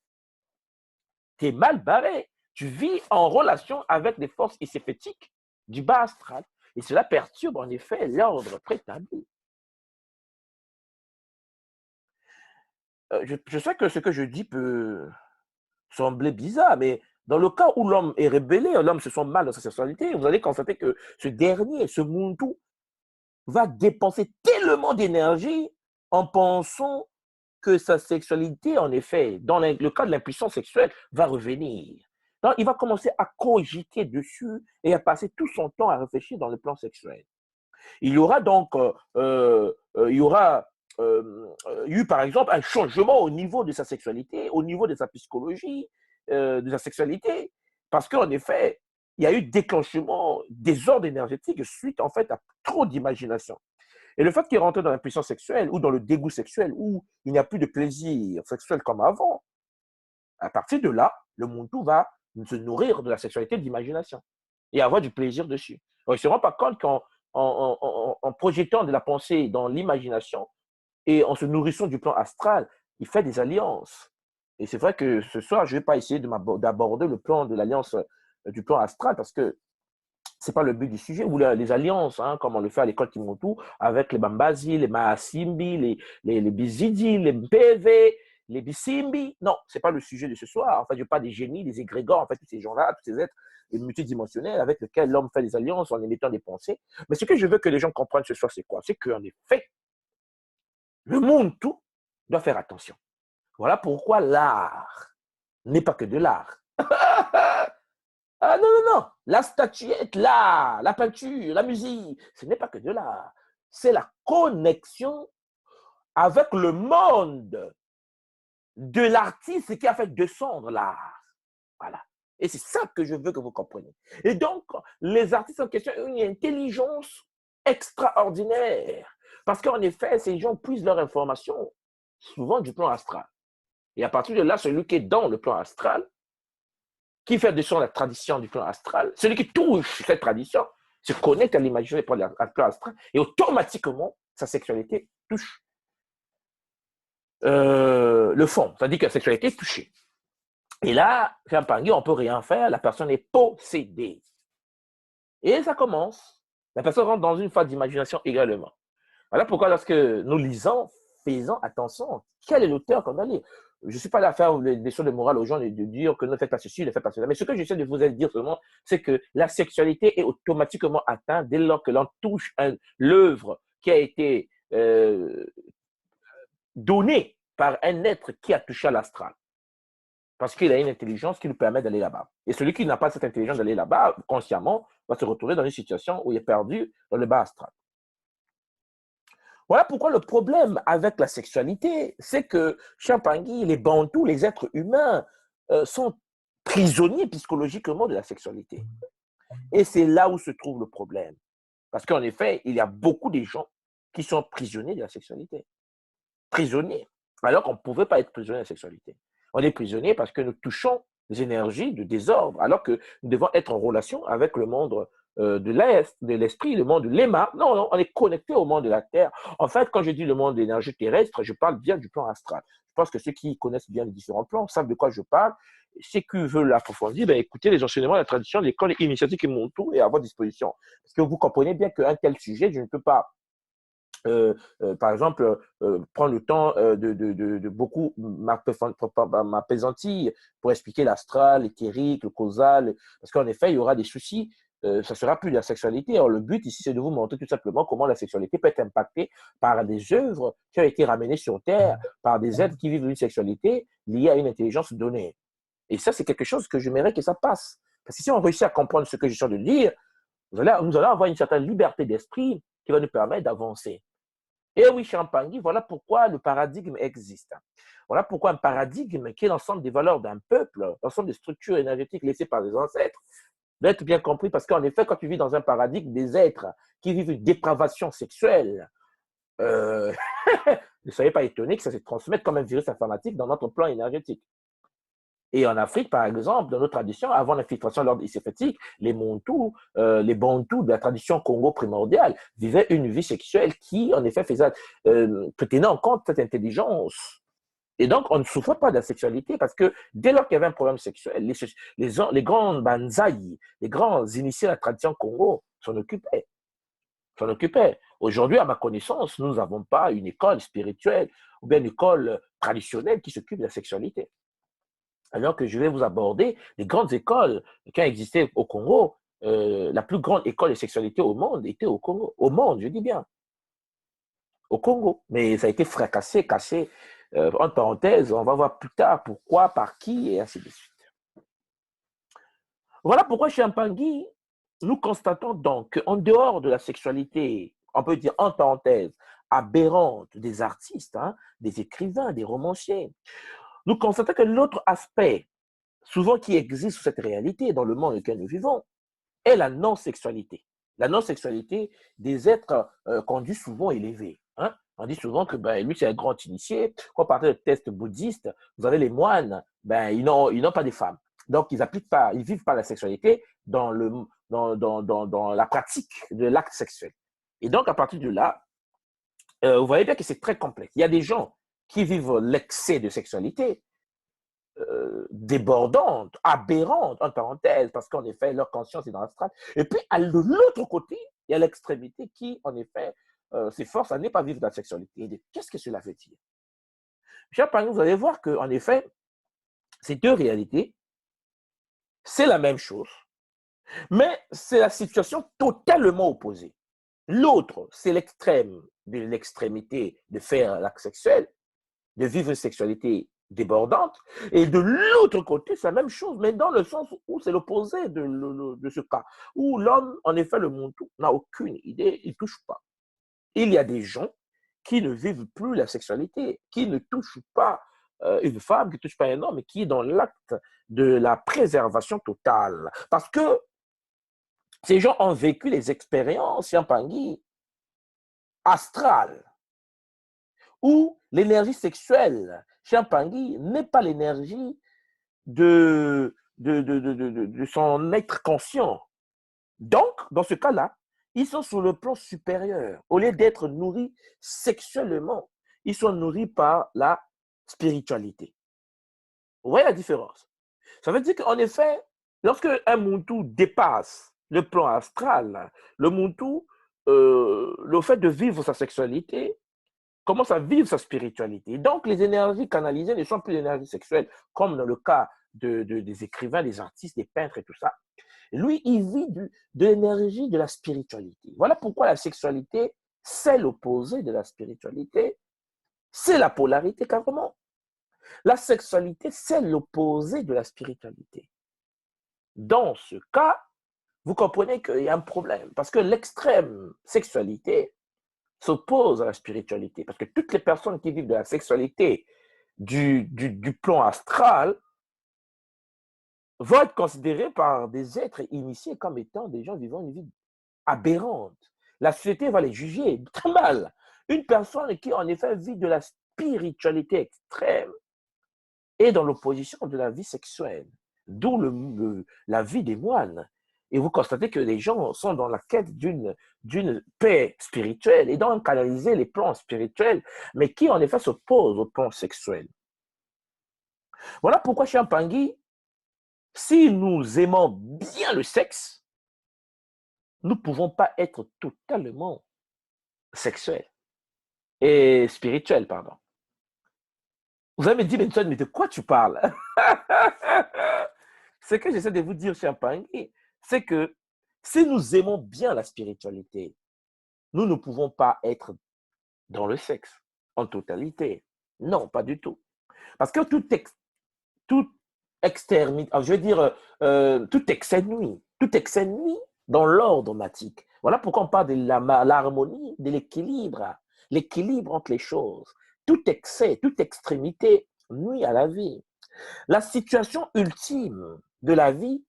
Tu es mal barré. Tu vis en relation avec les forces énergétiques du bas astral. Et cela perturbe en effet l'ordre préétabli. Je sais que ce que je dis peut sembler bizarre, mais dans le cas où l'homme est rébellé, l'homme se sent mal dans sa sexualité, vous allez constater que ce dernier, ce Muntu, va dépenser tellement d'énergie en pensant que sa sexualité, en effet, dans le cas de l'impuissance sexuelle, va revenir. Donc, il va commencer à cogiter dessus et à passer tout son temps à réfléchir dans le plan sexuel. Il y aura donc, il y aura eu par exemple un changement au niveau de sa sexualité, au niveau de sa psychologie, de sa sexualité, parce qu'en effet, il y a eu déclenchement des ordres énergétiques suite en fait à trop d'imagination. Et le fait qu'il rentre dans l'impuissance sexuelle ou dans le dégoût sexuel où il n'y a plus de plaisir sexuel comme avant, à partir de là, le Muntu va se nourrir de la sexualité d'imagination et avoir du plaisir dessus. Donc, il ne se rend pas compte qu'en projetant de la pensée dans l'imagination et en se nourrissant du plan astral, il fait des alliances. Et c'est vrai que ce soir, je ne vais pas essayer d'aborder le plan de l'alliance du plan astral parce que ce n'est pas le but du sujet, ou les alliances, hein, comme on le fait à l'école Kimotu, avec les Bambazi, les Maasimbi, les Bizidi, les Mpv, les Bisimbi. Non, ce n'est pas le sujet de ce soir. En fait, je parle des génies, des égrégores, en fait, tous ces gens-là, tous ces êtres multidimensionnels avec lesquels l'homme fait des alliances en émettant des pensées. Mais ce que je veux que les gens comprennent ce soir, c'est quoi? C'est qu'en effet, le monde tout doit faire attention. Voilà pourquoi l'art n'est pas que de l'art. Ah non, non, non. La statuette, l'art, la peinture, la musique, ce n'est pas que de l'art. C'est la connexion avec le monde de l'artiste qui a fait descendre l'art. Voilà. Et c'est ça que je veux que vous compreniez. Et donc, les artistes en question ont une intelligence extraordinaire. Parce qu'en effet, ces gens puisent leur information souvent du plan astral. Et à partir de là, celui qui est dans le plan astral, qui fait descendre la tradition du plan astral, celui qui touche cette tradition, se connecte à l'imaginaire du plan astral et automatiquement, sa sexualité touche le fond. C'est-à-dire que la sexualité est touchée. Et là, Jean Pangui, on ne peut rien faire, la personne est possédée. Et ça commence. La personne rentre dans une phase d'imagination également. Voilà pourquoi lorsque nous lisons, faisons attention. Quel est l'auteur qu'on va lire? Je ne suis pas là à faire des choses de morale aux gens, de dire que ne faites pas ceci, ne faites pas cela. Mais ce que j'essaie de vous dire seulement, c'est que la sexualité est automatiquement atteinte dès lors que l'on touche l'œuvre qui a été donnée par un être qui a touché à l'astral. Parce qu'il a une intelligence qui lui permet d'aller là-bas. Et celui qui n'a pas cette intelligence d'aller là-bas, consciemment, va se retrouver dans une situation où il est perdu dans le bas astral. Voilà pourquoi le problème avec la sexualité, c'est que Champangui, les Bantous, les êtres humains sont prisonniers psychologiquement de la sexualité. Et c'est là où se trouve le problème. Parce qu'en effet, il y a beaucoup de gens qui sont prisonniers de la sexualité. Prisonniers. Alors qu'on ne pouvait pas être prisonnier de la sexualité. On est prisonnier parce que nous touchons les énergies de désordre, alors que nous devons être en relation avec le monde de l'esprit, le monde de l'éma. Non, non, on est connecté au monde de la Terre. En fait, quand je dis le monde de l'énergie terrestre, je parle bien du plan astral. Je pense que ceux qui connaissent bien les différents plans savent de quoi je parle. Ceux qui veulent l'approfondir, ben, écoutez les enseignements de la tradition, l'école initiatique et mon tour est à votre disposition. Parce que vous comprenez bien qu'un tel sujet, je ne peux pas par exemple, prendre le temps de beaucoup m'apaisantir pour expliquer l'astral, l'éthérique, le causal, parce qu'en effet, il y aura des soucis. Ça ne sera plus de la sexualité. Alors, le but ici, c'est de vous montrer tout simplement comment la sexualité peut être impactée par des œuvres qui ont été ramenées sur Terre, par des êtres qui vivent une sexualité liée à une intelligence donnée. Et ça, c'est quelque chose que j'aimerais que ça passe. Parce que si on réussit à comprendre ce que je suis de dire, nous allons avoir une certaine liberté d'esprit qui va nous permettre d'avancer. Et oui, Champagny, voilà pourquoi le paradigme existe. Voilà pourquoi un paradigme qui est l'ensemble des valeurs d'un peuple, l'ensemble des structures énergétiques laissées par les ancêtres, doit être bien compris parce qu'en effet, quand tu vis dans un paradigme, des êtres qui vivent une dépravation sexuelle, ne soyez pas étonnés que ça se transmette comme un virus informatique dans notre plan énergétique. Et en Afrique, par exemple, dans nos traditions, avant l'infiltration de l'ordre initiatique, les Montous, les Bantous de la tradition Congo primordiale vivaient une vie sexuelle qui, en effet, tenait en compte cette intelligence. Et donc, on ne souffre pas de la sexualité parce que dès lors qu'il y avait un problème sexuel, les grands banzai, les grands initiés de la tradition Congo s'en occupaient. Aujourd'hui, à ma connaissance, nous n'avons pas une école spirituelle ou bien une école traditionnelle qui s'occupe de la sexualité. Alors que je vais vous aborder les grandes écoles qui ont existé au Congo. La plus grande école de sexualité au monde était au Congo. Au monde, je dis bien. Au Congo. Mais ça a été fracassé, cassé. Entre parenthèses, on va voir plus tard pourquoi, par qui, et ainsi de suite. Voilà pourquoi chez Mpangi, nous constatons donc qu'en dehors de la sexualité, on peut dire entre parenthèses, aberrante des artistes, hein, des écrivains, des romanciers, nous constatons que l'autre aspect, souvent qui existe sous cette réalité dans le monde dans lequel nous vivons, est la non-sexualité. La non-sexualité des êtres qu'on dit souvent élevés. Hein? On dit souvent que lui, c'est un grand initié. Quand on parle de textes bouddhistes, vous avez les moines, ils n'ont pas de femmes. Donc, ils appliquent pas, ils vivent pas la sexualité dans la pratique de l'acte sexuel. Et donc, à partir de là, vous voyez bien que c'est très complexe. Il y a des gens qui vivent l'excès de sexualité, débordante, aberrante, en parenthèse, parce qu'en effet, leur conscience est dans l'astral. Et puis, à l'autre côté, il y a l'extrémité qui, en effet, s'efforce à ne pas vivre dans la sexualité. Qu'est-ce que cela veut dire? Chers parents, vous allez voir qu'en effet, ces deux réalités, c'est la même chose, mais c'est la situation totalement opposée. L'autre, c'est l'extrême de l'extrémité de faire l'acte sexuel, de vivre une sexualité débordante. Et de l'autre côté, c'est la même chose, mais dans le sens où c'est l'opposé de ce cas, où l'homme, en effet, le Montou, n'a aucune idée, il ne touche pas. Il y a des gens qui ne vivent plus la sexualité, qui ne touchent pas une femme, qui ne touchent pas un homme, mais qui est dans l'acte de la préservation totale. Parce que ces gens ont vécu les expériences, Yampangui, astrales, où l'énergie sexuelle chez Yampangui n'est pas l'énergie de son être conscient. Donc, dans ce cas-là, ils sont sur le plan supérieur. Au lieu d'être nourris sexuellement, ils sont nourris par la spiritualité. Vous voyez la différence? Ça veut dire qu'en effet, lorsque un Muntu dépasse le plan astral, le Muntu, le fait de vivre sa sexualité, commence à vivre sa spiritualité. Donc, les énergies canalisées ne sont plus des énergies sexuelles, comme dans le cas des écrivains, des artistes, des peintres et tout ça. Lui, il vit de l'énergie de la spiritualité. Voilà pourquoi la sexualité, c'est l'opposé de la spiritualité. C'est la polarité, carrément. La sexualité, c'est l'opposé de la spiritualité. Dans ce cas, vous comprenez qu'il y a un problème, parce que l'extrême sexualité s'oppose à la spiritualité. Parce que toutes les personnes qui vivent de la sexualité du plan astral vont être considérées par des êtres initiés comme étant des gens vivant une vie aberrante. La société va les juger très mal. Une personne qui, en effet, vit de la spiritualité extrême est dans l'opposition de la vie sexuelle, d'où la vie des moines. Et vous constatez que les gens sont dans la quête d'une paix spirituelle et donc canaliser les plans spirituels, mais qui, en effet, s'opposent au plan sexuel. Voilà pourquoi chez Mpangi, si nous aimons bien le sexe, nous ne pouvons pas être totalement sexuels et spirituels, pardon. Vous allez me dire, mais de quoi tu parles? Ce que j'essaie de vous dire, cher Mpangi, c'est que si nous aimons bien la spiritualité, nous ne pouvons pas être dans le sexe en totalité. Non, pas du tout. Parce que tout extermine, je veux dire, tout excès nuit dans l'ordre matique. Voilà pourquoi on parle de l'harmonie, de l'équilibre entre les choses. Tout excès, toute extrémité nuit à la vie. La situation ultime de la vie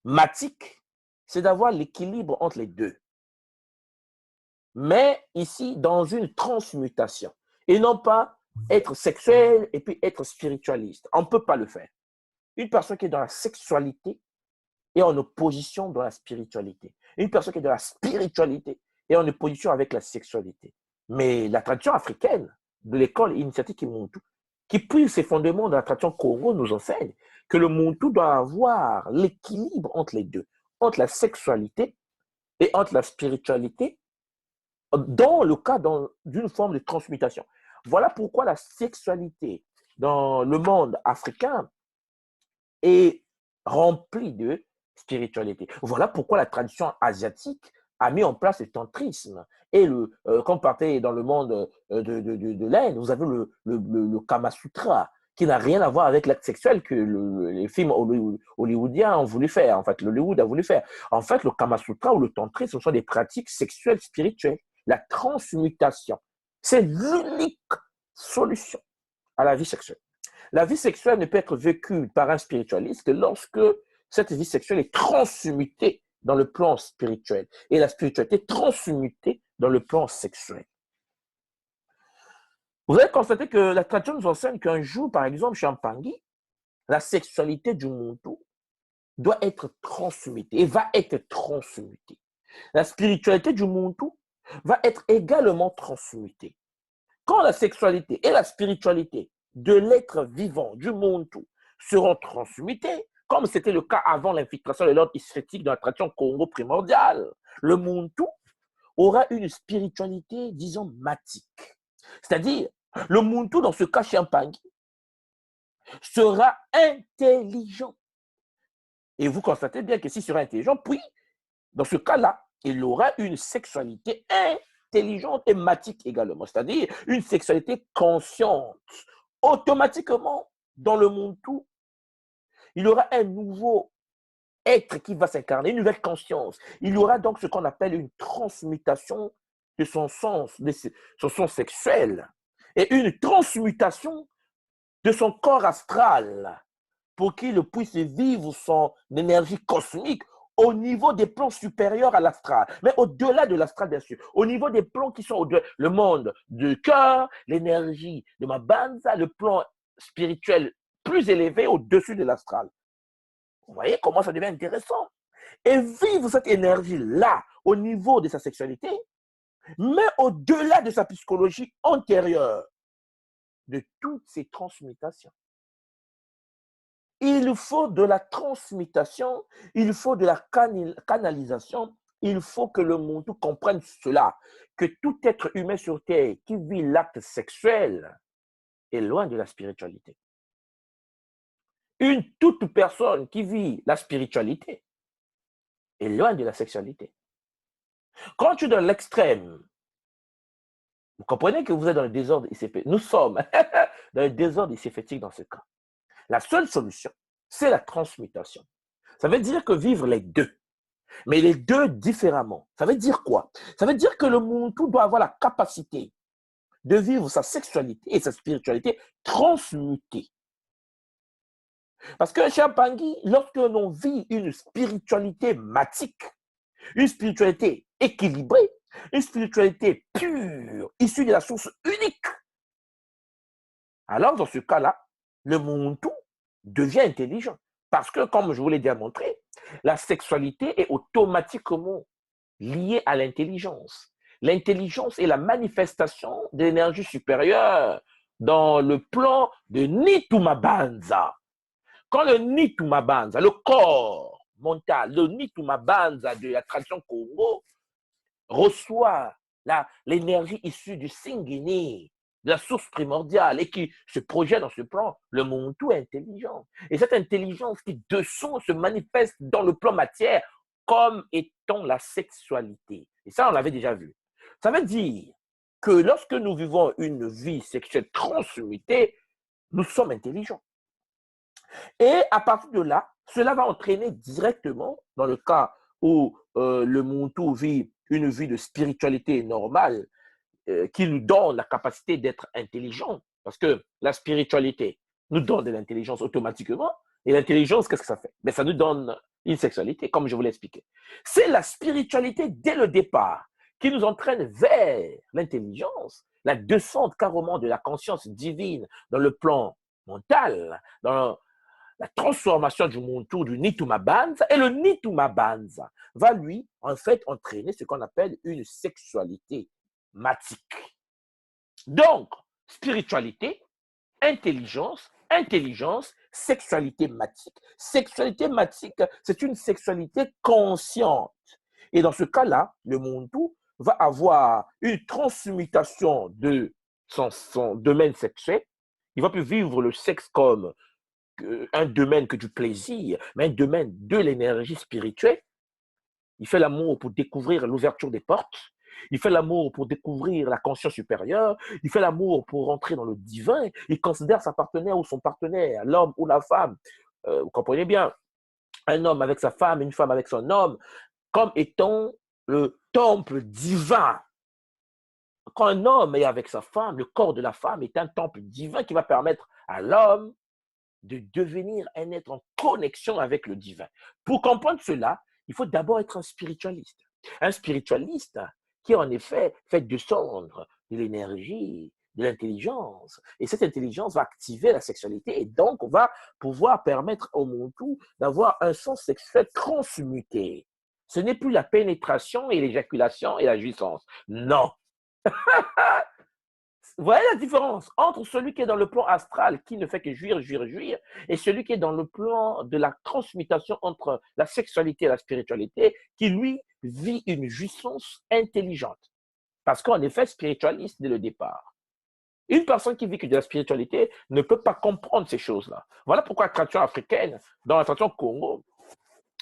matique, c'est d'avoir l'équilibre entre les deux. Mais ici, dans une transmutation. Et non pas être sexuel et puis être spiritualiste. On ne peut pas le faire. Une personne qui est dans la sexualité est en opposition dans la spiritualité. Une personne qui est dans la spiritualité est en opposition avec la sexualité. Mais la tradition africaine de l'école initiatique Muntu, qui puise ses fondements dans la tradition Congo, nous enseigne que le Muntu doit avoir l'équilibre entre les deux, entre la sexualité et entre la spiritualité, dans le cas d'une forme de transmutation. Voilà pourquoi la sexualité dans le monde africain est remplie de spiritualité. Voilà pourquoi la tradition asiatique a mis en place le tantrisme. Et quand vous partez dans le monde de l'Inde, vous avez le Kama Sutra, qui n'a rien à voir avec l'acte sexuel que les films hollywoodiens ont voulu faire. En fait, l'Hollywood a voulu faire. En fait, le Kama Sutra ou le tantrisme, ce sont des pratiques sexuelles spirituelles. La transmutation, c'est l'unique solution à la vie sexuelle. La vie sexuelle ne peut être vécue par un spiritualiste que lorsque cette vie sexuelle est transmutée dans le plan spirituel et la spiritualité transmutée dans le plan sexuel. Vous allez constater que la tradition nous enseigne qu'un jour, par exemple, chez Mpangi, la sexualité du Muntu doit être transmutée et va être transmutée. La spiritualité du Muntu va être également transmutée. Quand la sexualité et la spiritualité de l'être vivant du Muntu seront transmutées, comme c'était le cas avant l'infiltration de l'ordre isphétique dans la tradition Congo primordiale, le Muntu aura une spiritualité, disons, matique. C'est-à-dire, le Muntu, dans ce cas chez Mpangi, sera intelligent. Et vous constatez bien que s'il sera intelligent, puis, dans ce cas-là, il aura une sexualité intelligente et matique également, c'est-à-dire une sexualité consciente. Automatiquement, dans le Muntu, il aura un nouveau être qui va s'incarner, une nouvelle conscience. Il y aura donc ce qu'on appelle une transmutation de son sens, de son sens sexuel, et une transmutation de son corps astral pour qu'il puisse vivre son énergie cosmique au niveau des plans supérieurs à l'astral, mais au-delà de l'astral, bien sûr, au niveau des plans qui sont au-delà, le monde du cœur, l'énergie de ma banza, le plan spirituel plus élevé au-dessus de l'astral. Vous voyez comment ça devient intéressant. Et vivre cette énergie-là au niveau de sa sexualité, mais au-delà de sa psychologie antérieure, de toutes ces transmutations. Il faut de la transmutation, il faut de la canalisation, il faut que le monde comprenne cela, que tout être humain sur Terre qui vit l'acte sexuel est loin de la spiritualité. Une toute personne qui vit la spiritualité est loin de la sexualité. Quand tu es dans l'extrême, vous comprenez que vous êtes dans le désordre ici. Nous sommes dans le désordre ici dans ce cas. La seule solution, c'est la transmutation. Ça veut dire que vivre les deux, mais les deux différemment. Ça veut dire quoi? Ça veut dire que le Muntu doit avoir la capacité de vivre sa sexualité et sa spiritualité transmutée. Parce que chez Mpangi, lorsque l'on vit une spiritualité matique, une spiritualité équilibrée, une spiritualité pure, issue de la source unique, alors dans ce cas-là, le Muntu devient intelligent. Parce que, comme je vous l'ai déjà montré, la sexualité est automatiquement liée à l'intelligence. L'intelligence est la manifestation de l'énergie supérieure dans le plan de Nitumabanza. Quand le Nitumabanza, le corps mental, le Nitumabanza de la tradition Congo, reçoit l'énergie issue du Singini, de la source primordiale, et qui se projette dans ce plan, le Muntu est intelligent. Et cette intelligence qui, de son, se manifeste dans le plan matière comme étant la sexualité. Et ça, on l'avait déjà vu. Ça veut dire que lorsque nous vivons une vie sexuelle transmutée, nous sommes intelligents. Et à partir de là, cela va entraîner directement, dans le cas où le Muntu vit une vie de spiritualité normale, qui nous donne la capacité d'être intelligent, parce que la spiritualité nous donne de l'intelligence automatiquement, et l'intelligence, qu'est-ce que ça fait? Mais ça nous donne une sexualité, comme je vous l'ai expliqué. C'est la spiritualité dès le départ qui nous entraîne vers l'intelligence, la descente carrément de la conscience divine dans le plan mental, dans la transformation du Muntu, du Nitumabanza, et le Nitumabanza va lui, en fait, entraîner ce qu'on appelle une sexualité matique. Donc, spiritualité, intelligence, intelligence, sexualité matique. Sexualité matique, c'est une sexualité consciente. Et dans ce cas-là, le Muntu va avoir une transmutation de son domaine sexuel. Il va plus vivre le sexe comme un domaine que du plaisir, mais un domaine de l'énergie spirituelle. Il fait l'amour pour découvrir l'ouverture des portes. Il fait l'amour pour découvrir la conscience supérieure. Il fait l'amour pour rentrer dans le divin. Il considère sa partenaire ou son partenaire, l'homme ou la femme. Vous comprenez bien, un homme avec sa femme, une femme avec son homme, comme étant le temple divin. Quand un homme est avec sa femme, le corps de la femme est un temple divin qui va permettre à l'homme de devenir un être en connexion avec le divin. Pour comprendre cela, il faut d'abord être un spiritualiste. Un spiritualiste qui, en effet, fait descendre de l'énergie, de l'intelligence. Et cette intelligence va activer la sexualité et donc va pouvoir permettre au Muntu d'avoir un sens sexuel transmuté. Ce n'est plus la pénétration et l'éjaculation et la jouissance. Non. Vous voyez la différence entre celui qui est dans le plan astral, qui ne fait que jouir, jouir, jouir, et celui qui est dans le plan de la transmutation entre la sexualité et la spiritualité, qui lui vit une jouissance intelligente. Parce qu'en effet, spiritualiste dès le départ. Une personne qui vit que de la spiritualité ne peut pas comprendre ces choses-là. Voilà pourquoi la tradition africaine, dans la tradition Congo,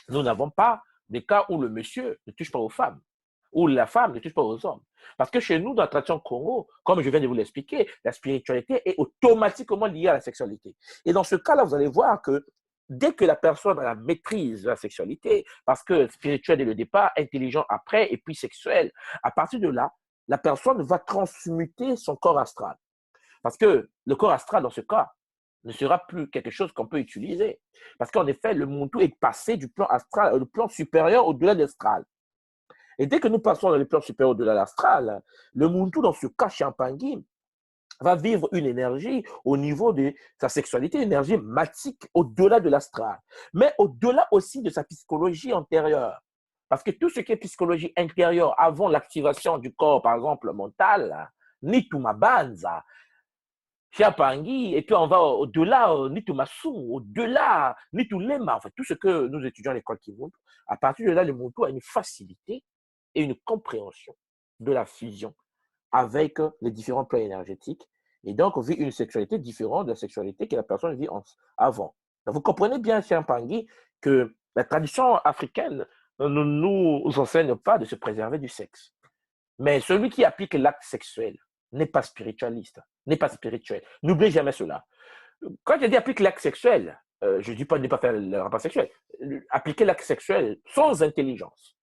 nous n'avons pas des cas où le monsieur ne touche pas aux femmes, où la femme ne touche pas aux hommes. Parce que chez nous, dans la tradition Congo, comme je viens de vous l'expliquer, la spiritualité est automatiquement liée à la sexualité. Et dans ce cas-là, vous allez voir que dès que la personne a la maîtrise de la sexualité, parce que spirituel dès le départ, intelligent après, et puis sexuel, à partir de là, la personne va transmuter son corps astral. Parce que le corps astral, dans ce cas, ne sera plus quelque chose qu'on peut utiliser. Parce qu'en effet, le Muntu est passé du plan astral au plan supérieur au-delà de l'astral. Et dès que nous passons dans le plan supérieur au-delà de l'astral, le Muntu, dans ce cas Champangui, va vivre une énergie au niveau de sa sexualité, une énergie matique au-delà de l'astral, mais au-delà aussi de sa psychologie antérieure. Parce que tout ce qui est psychologie intérieure avant l'activation du corps, par exemple mental, Nitumabanza, Chiapangui, et puis on va au-delà, Nitumasu, au-delà, Nitulema, enfin tout ce que nous étudions à l'école Kimuntu, à partir de là, le Muntu a une facilité et une compréhension de la fusion avec les différents plans énergétiques. Et donc, on vit une sexualité différente de la sexualité que la personne vit avant. Donc, vous comprenez bien, Chiapangui, que la tradition africaine ne nous enseigne pas de se préserver du sexe. Mais celui qui applique l'acte sexuel n'est pas spiritualiste, n'est pas spirituel. N'oubliez jamais cela. Quand je dis applique l'acte sexuel, je ne dis pas de ne pas faire le rapport sexuel. Appliquer l'acte sexuel sans intelligence.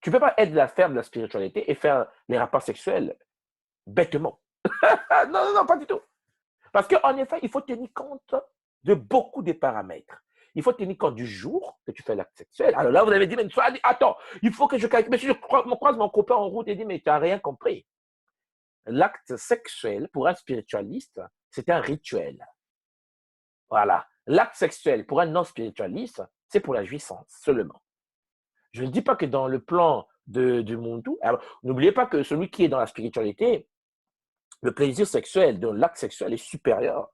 Tu ne peux pas être à faire de la spiritualité et faire les rapports sexuels bêtement. Non, non, non, pas du tout. Parce qu'en effet, il faut tenir compte de beaucoup de paramètres. Il faut tenir compte du jour que tu fais l'acte sexuel. Alors là, vous avez dit, mais attends, il faut que je calcule. Mais si je croise mon copain en route et dit, mais tu n'as rien compris. L'acte sexuel, pour un spiritualiste, c'est un rituel. Voilà. L'acte sexuel, pour un non-spiritualiste, c'est pour la jouissance seulement. Je ne dis pas que dans le plan du Muntu, n'oubliez pas que celui qui est dans la spiritualité, le plaisir sexuel de l'acte sexuel est supérieur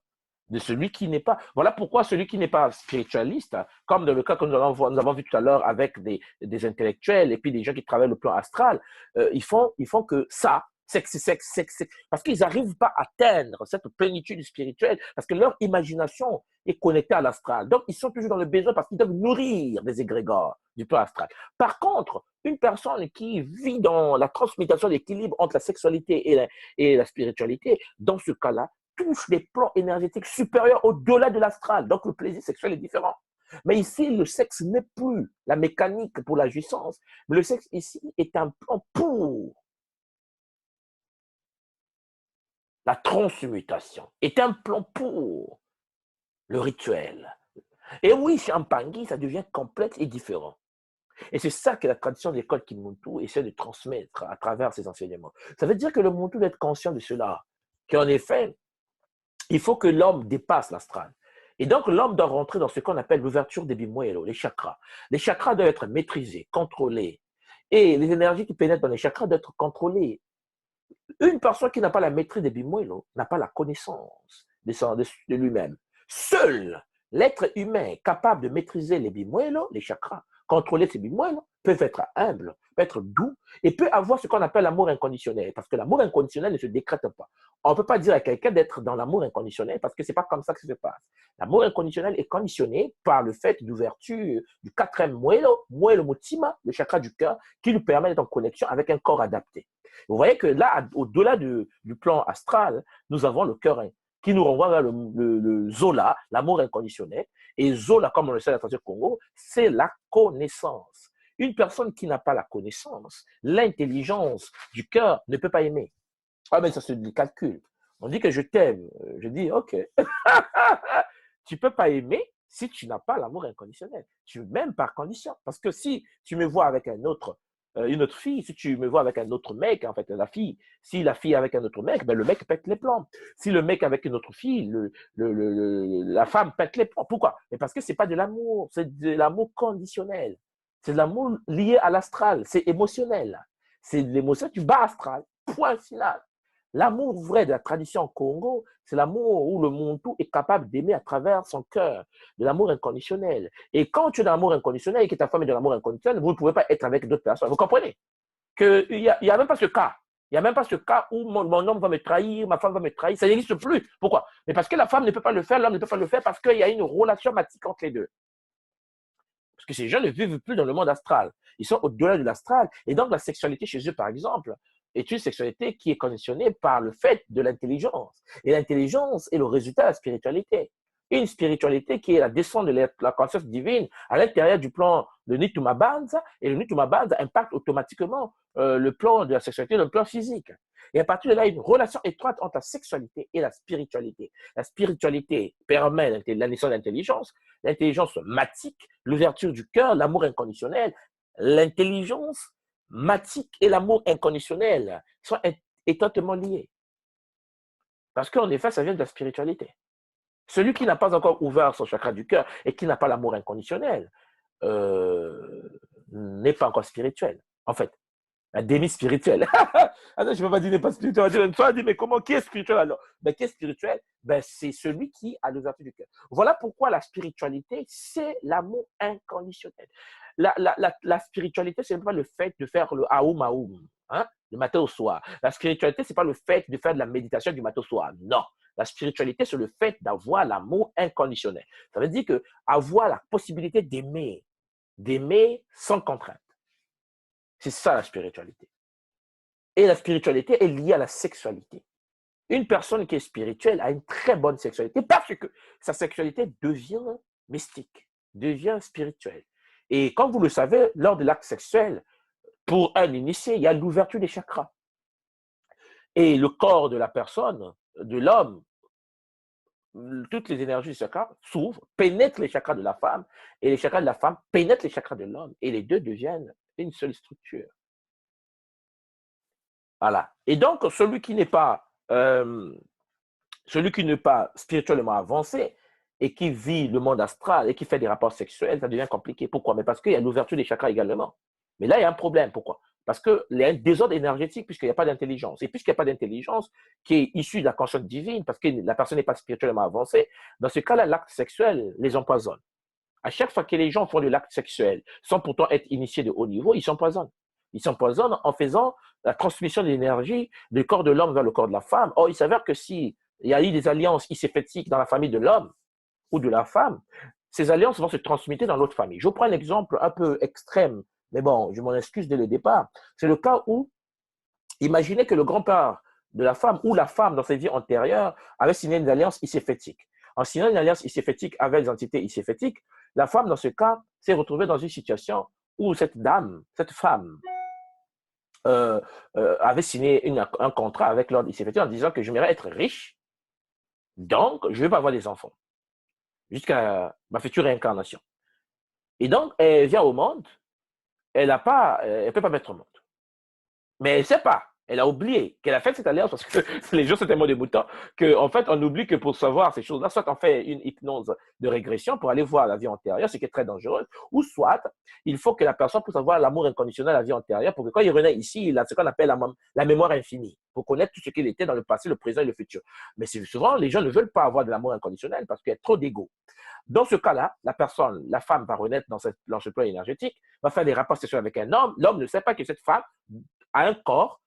de celui qui n'est pas. Voilà pourquoi celui qui n'est pas spiritualiste, comme dans le cas que nous avons vu tout à l'heure avec des intellectuels et puis des gens qui travaillent le plan astral, ils font que ça, sexe, parce qu'ils n'arrivent pas à atteindre cette plénitude spirituelle, parce que leur imagination est connectée à l'astral. Donc, ils sont toujours dans le besoin parce qu'ils doivent nourrir des égrégores du plan astral. Par contre, une personne qui vit dans la transmutation de l'équilibre entre la sexualité et la spiritualité, dans ce cas-là, touche les plans énergétiques supérieurs au-delà de l'astral. Donc, le plaisir sexuel est différent. Mais ici, le sexe n'est plus la mécanique pour la jouissance, mais le sexe ici est un plan pour la transmutation, est un plan pour le rituel. Et oui, chez Champangui, ça devient complexe et différent. Et c'est ça que la tradition de l'école Kimuntu essaie de transmettre à travers ses enseignements. Ça veut dire que le Muntu doit être conscient de cela, qu'en effet, il faut que l'homme dépasse l'astral. Et donc, l'homme doit rentrer dans ce qu'on appelle l'ouverture des bimuelo, les chakras. Les chakras doivent être maîtrisés, contrôlés. Et les énergies qui pénètrent dans les chakras doivent être contrôlées. Une personne qui n'a pas la maîtrise des bimuelo n'a pas la connaissance de lui-même. Seul l'être humain capable de maîtriser les bimuelo, les chakras, contrôler ces bimuelo, peut être humble, peut être doux et peut avoir ce qu'on appelle l'amour inconditionnel. Parce que l'amour inconditionnel ne se décrète pas. On ne peut pas dire à quelqu'un d'être dans l'amour inconditionnel parce que ce n'est pas comme ça que ça se passe. L'amour inconditionnel est conditionné par le fait d'ouverture du quatrième muelo, muelo mutima, le chakra du cœur, qui nous permet d'être en connexion avec un corps adapté. Vous voyez que là, au-delà du plan astral, nous avons le cœur qui nous renvoie vers le Zola, l'amour inconditionnel. Et Zola, comme on le sait à la tradition Congo, c'est la connaissance. Une personne qui n'a pas la connaissance, l'intelligence du cœur ne peut pas aimer. Ah, mais ça se calcule. On dit que je t'aime. Je dis, OK. Tu ne peux pas aimer si tu n'as pas l'amour inconditionnel. Tu m'aimes par condition. Parce que si tu me vois avec une autre fille, si tu me vois avec un autre mec, en fait, si la fille est avec un autre mec, ben le mec pète les plombs. Si le mec est avec une autre fille, la femme pète les plombs. Pourquoi? Mais parce que ce n'est pas de l'amour, c'est de l'amour conditionnel. C'est de l'amour lié à l'astral, c'est émotionnel. C'est de l'émotion du bas astral. Point final. L'amour vrai de la tradition Congo, c'est l'amour où le Muntu est capable d'aimer à travers son cœur, de l'amour inconditionnel. Et quand tu es dans l'amour inconditionnel et que ta femme est dans l'amour inconditionnel, vous ne pouvez pas être avec d'autres personnes. Vous comprenez? Il n'y a même pas ce cas. Il n'y a même pas ce cas où mon homme va me trahir, ma femme va me trahir. Ça n'existe plus. Pourquoi? Mais parce que la femme ne peut pas le faire, l'homme ne peut pas le faire parce qu'il y a une relation matique entre les deux. Parce que ces gens ne vivent plus dans le monde astral. Ils sont au-delà de l'astral. Et donc, la sexualité chez eux, par exemple, est une sexualité qui est conditionnée par le fait de l'intelligence. Et l'intelligence est le résultat de la spiritualité. Une spiritualité qui est la descente de la conscience divine à l'intérieur du plan de Nituma Banza. Et le Nituma Banza impacte automatiquement le plan de la sexualité, le plan physique. Et à partir de là, il y a une relation étroite entre la sexualité et la spiritualité. La spiritualité permet la naissance d'intelligence, l'intelligence matique, l'ouverture du cœur, l'amour inconditionnel. L'intelligence matique et l'amour inconditionnel sont étroitement liés. Parce qu'en effet, ça vient de la spiritualité. Celui qui n'a pas encore ouvert son chakra du cœur et qui n'a pas l'amour inconditionnel n'est pas encore spirituel. En fait, un demi-spirituel. Je ne peux pas dire n'est pas spirituel. Toi, dis, mais comment, qui est spirituel alors? Ben, qui est spirituel? Ben, c'est celui qui a l'ouverture du cœur. Voilà pourquoi la spiritualité, c'est l'amour inconditionnel. La spiritualité, ce n'est pas le fait de faire le aoum aoum, hein, le matin au soir. La spiritualité, ce n'est pas le fait de faire de la méditation du matin au soir. Non. La spiritualité, c'est le fait d'avoir l'amour inconditionnel. Ça veut dire que avoir la possibilité d'aimer sans contrainte. C'est ça la spiritualité. Et la spiritualité est liée à la sexualité. Une personne qui est spirituelle a une très bonne sexualité parce que sa sexualité devient mystique, devient spirituelle. Et comme vous le savez, lors de l'acte sexuel, pour un initié, il y a l'ouverture des chakras. Et le corps de la personne, de l'homme, toutes les énergies du chakra s'ouvrent, pénètrent les chakras de la femme, et les chakras de la femme pénètrent les chakras de l'homme, et les deux deviennent une seule structure. Voilà. Et donc, celui qui n'est pas spirituellement avancé et qui vit le monde astral et qui fait des rapports sexuels, ça devient compliqué. Pourquoi? Mais parce qu'il y a l'ouverture des chakras également. Mais là, il y a un problème. Pourquoi? Parce qu'il y a un désordre énergétique puisqu'il n'y a pas d'intelligence. Et puisqu'il n'y a pas d'intelligence qui est issue de la conscience divine, parce que la personne n'est pas spirituellement avancée, dans ce cas-là, l'acte sexuel les empoisonne. À chaque fois que les gens font de l'acte sexuel, sans pourtant être initiés de haut niveau, ils s'empoisonnent. Ils s'empoisonnent en faisant la transmission de l'énergie du corps de l'homme vers le corps de la femme. Or, il s'avère que s'il y a eu des alliances iséphétiques dans la famille de l'homme ou de la femme, ces alliances vont se transmettre dans l'autre famille. Je prends un exemple un peu extrême, mais bon, je m'en excuse dès le départ. C'est le cas où, imaginez que le grand-père de la femme ou la femme dans ses vies antérieures avait signé une alliance iséphétique. En signant une alliance iséphétique avec des entités iséphétiques, la femme, dans ce cas, s'est retrouvée dans une situation où cette dame, cette femme, avait signé un contrat avec l'ordre iséphétique en disant que j'aimerais être riche, donc je ne veux pas avoir des enfants, jusqu'à ma future réincarnation. Et donc, elle vient au monde, elle ne peut pas mettre au monde. Mais elle ne sait pas Elle a oublié qu'elle a fait cette alliance parce que les gens sont tellement déboutants qu'en fait, on oublie que pour savoir ces choses-là, soit on fait une hypnose de régression pour aller voir la vie antérieure, ce qui est très dangereux, ou soit il faut que la personne puisse avoir l'amour inconditionnel à la vie antérieure pour que quand il renaît ici, il a ce qu'on appelle la mémoire infinie, pour connaître tout ce qu'il était dans le passé, le présent et le futur. Mais souvent, les gens ne veulent pas avoir de l'amour inconditionnel parce qu'il y a trop d'ego. Dans ce cas-là, la personne, la femme va renaître dans ce plan énergétique, va faire des rapports sexuels avec un homme. L'homme ne sait pas que cette femme a un corps,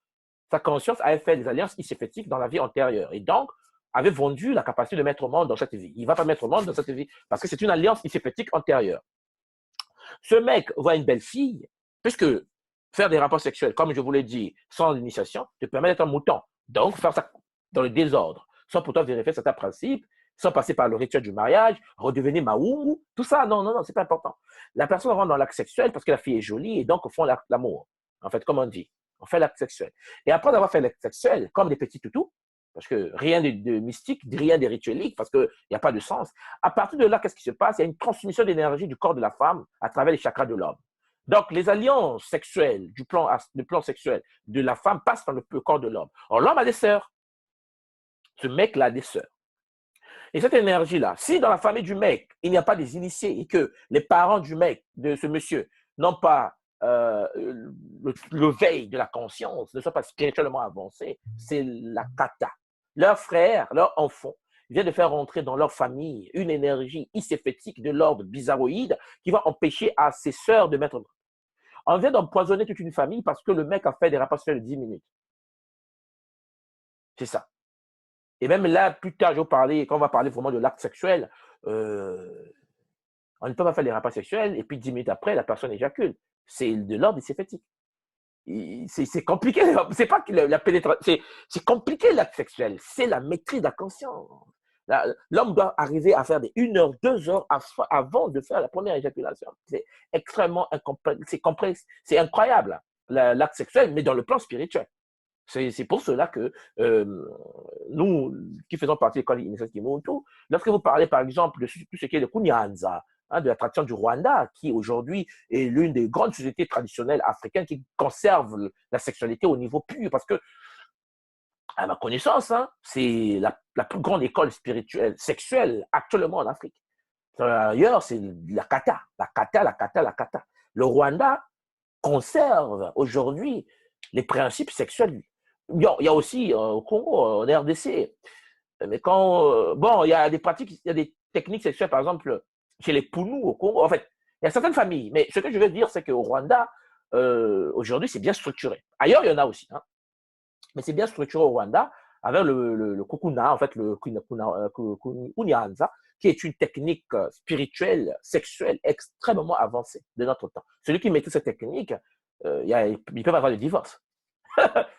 sa conscience avait fait des alliances ici-fétiques dans la vie antérieure. Et donc, avait vendu la capacité de mettre au monde dans cette vie. Il ne va pas mettre au monde dans cette vie parce que c'est une alliance ici-fétique antérieure. Ce mec voit une belle fille, puisque faire des rapports sexuels, comme je vous l'ai dit, sans initiation, te permet d'être un mouton. Donc, faire ça dans le désordre, sans pourtant vérifier certains principes, sans passer par le rituel du mariage, redevenir maoumou, tout ça, non, non, non, c'est pas important. La personne rentre dans l'acte sexuel parce que la fille est jolie et donc, au fond, l'amour. En fait, comme on dit, on fait l'acte sexuel. Et après avoir fait l'acte sexuel, comme des petits toutous, parce que rien de mystique, rien de rituelique, parce qu'il n'y a pas de sens. À partir de là, qu'est-ce qui se passe? Il y a une transmission d'énergie du corps de la femme à travers les chakras de l'homme. Donc, les alliances sexuelles du plan sexuel de la femme passent dans le corps de l'homme. Or, l'homme a des sœurs. Ce mec-là a des sœurs. Et cette énergie-là, si dans la famille du mec, il n'y a pas des initiés et que les parents du mec, de ce monsieur, n'ont pas le veille de la conscience, ne sont pas spirituellement avancés, c'est la kata. Leurs frères, leurs enfants, viennent de faire rentrer dans leur famille une énergie iséfétique de l'ordre bizarroïde qui va empêcher à ses sœurs de mettre. On vient d'empoisonner toute une famille parce que le mec a fait des rapports de 10 minutes. C'est ça. Et même là, plus tard, quand on va parler vraiment de l'acte sexuel, on ne peut pas faire des rapports sexuels et puis 10 minutes après, la personne éjacule. C'est de l'ordre iséfétique. C'est compliqué. C'est pas que la pénétration. C'est compliqué l'acte sexuel. C'est la maîtrise de la conscience. L'homme doit arriver à faire des 1 heure, 2 heures avant de faire la première éjaculation. C'est extrêmement complexe. C'est incroyable, l'acte sexuel, mais dans le plan spirituel. C'est pour cela que nous, qui faisons partie de l'école initiatique Kimuntu, lorsque vous parlez par exemple de tout ce qui est le Kunyanza, de la tradition du Rwanda, qui aujourd'hui est l'une des grandes sociétés traditionnelles africaines qui conserve la sexualité au niveau pur, parce que, à ma connaissance, c'est la plus grande école spirituelle, sexuelle actuellement en Afrique. Ailleurs, c'est la kata, la kata, la kata, la kata. Le Rwanda conserve aujourd'hui les principes sexuels. Il y a aussi au Congo, en RDC, mais bon, il y a des pratiques, il y a des techniques sexuelles, par exemple, chez les Pounous au Congo. En fait, il y a certaines familles, mais ce que je veux dire, c'est qu'au Rwanda, aujourd'hui, c'est bien structuré. Ailleurs, il y en a aussi, mais c'est bien structuré au Rwanda, avec le kukuna, en fait, le kunyanza, qui est une technique spirituelle, sexuelle extrêmement avancée de notre temps. Celui qui maîtrise cette technique, ils peuvent avoir le divorce.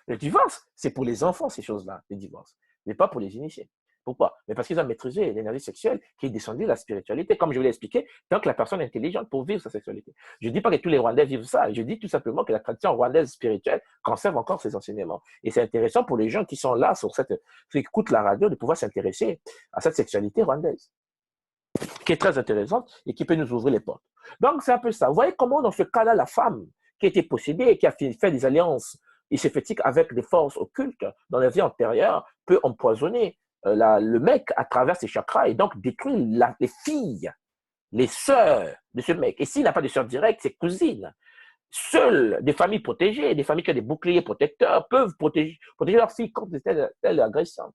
Le divorce, c'est pour les enfants, ces choses-là, le divorce, mais pas pour les initiés. Pourquoi? Mais parce qu'ils ont maîtrisé l'énergie sexuelle qui est descendue de la spiritualité, comme je vous l'ai expliqué, tant que la personne est intelligente pour vivre sa sexualité. Je ne dis pas que tous les Rwandais vivent ça, je dis tout simplement que la tradition rwandaise spirituelle conserve encore ses enseignements. Et c'est intéressant pour les gens qui sont là, qui écoutent la radio, de pouvoir s'intéresser à cette sexualité rwandaise, qui est très intéressante et qui peut nous ouvrir les portes. Donc, c'est un peu ça. Vous voyez comment, dans ce cas-là, la femme qui a été possédée et qui a fait des alliances iséfétiques avec des forces occultes dans la vie antérieure peut empoisonner le mec à travers ses chakras et donc détruire les filles, les sœurs de ce mec. Et s'il n'a pas de sœurs directes, ses cousines. Seules des familles protégées, des familles qui ont des boucliers protecteurs, peuvent protéger leurs filles contre telle agression.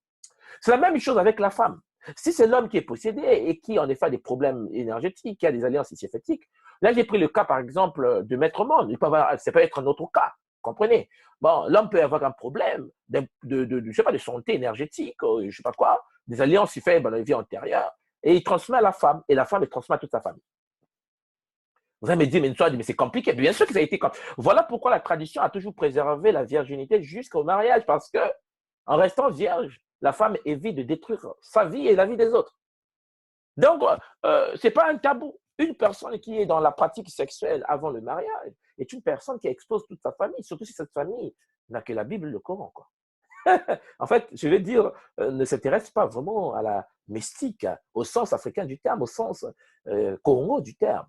C'est la même chose avec la femme. Si c'est l'homme qui est possédé et qui, en effet, a des problèmes énergétiques, qui a des alliances iséfétiques, là, j'ai pris le cas, par exemple, de Maître Monde. Ça peut être un autre cas. Comprenez? Bon, l'homme peut avoir un problème je sais pas, de santé énergétique, je sais pas quoi, des alliances qu'il fait dans la vie antérieure, et il transmet à la femme, et la femme, elle transmet à toute sa famille. Vous allez me dire, mais c'est compliqué. Bien sûr que ça a été compliqué. Voilà pourquoi la tradition a toujours préservé la virginité jusqu'au mariage, parce que, en restant vierge, la femme évite de détruire sa vie et la vie des autres. Donc, ce n'est pas un tabou. Une personne qui est dans la pratique sexuelle avant le mariage est une personne qui expose toute sa famille, surtout si cette famille n'a que la Bible et le Coran, quoi. En fait, je veux dire, ne s'intéresse pas vraiment à la mystique, au sens africain du terme, au sens Congo du terme.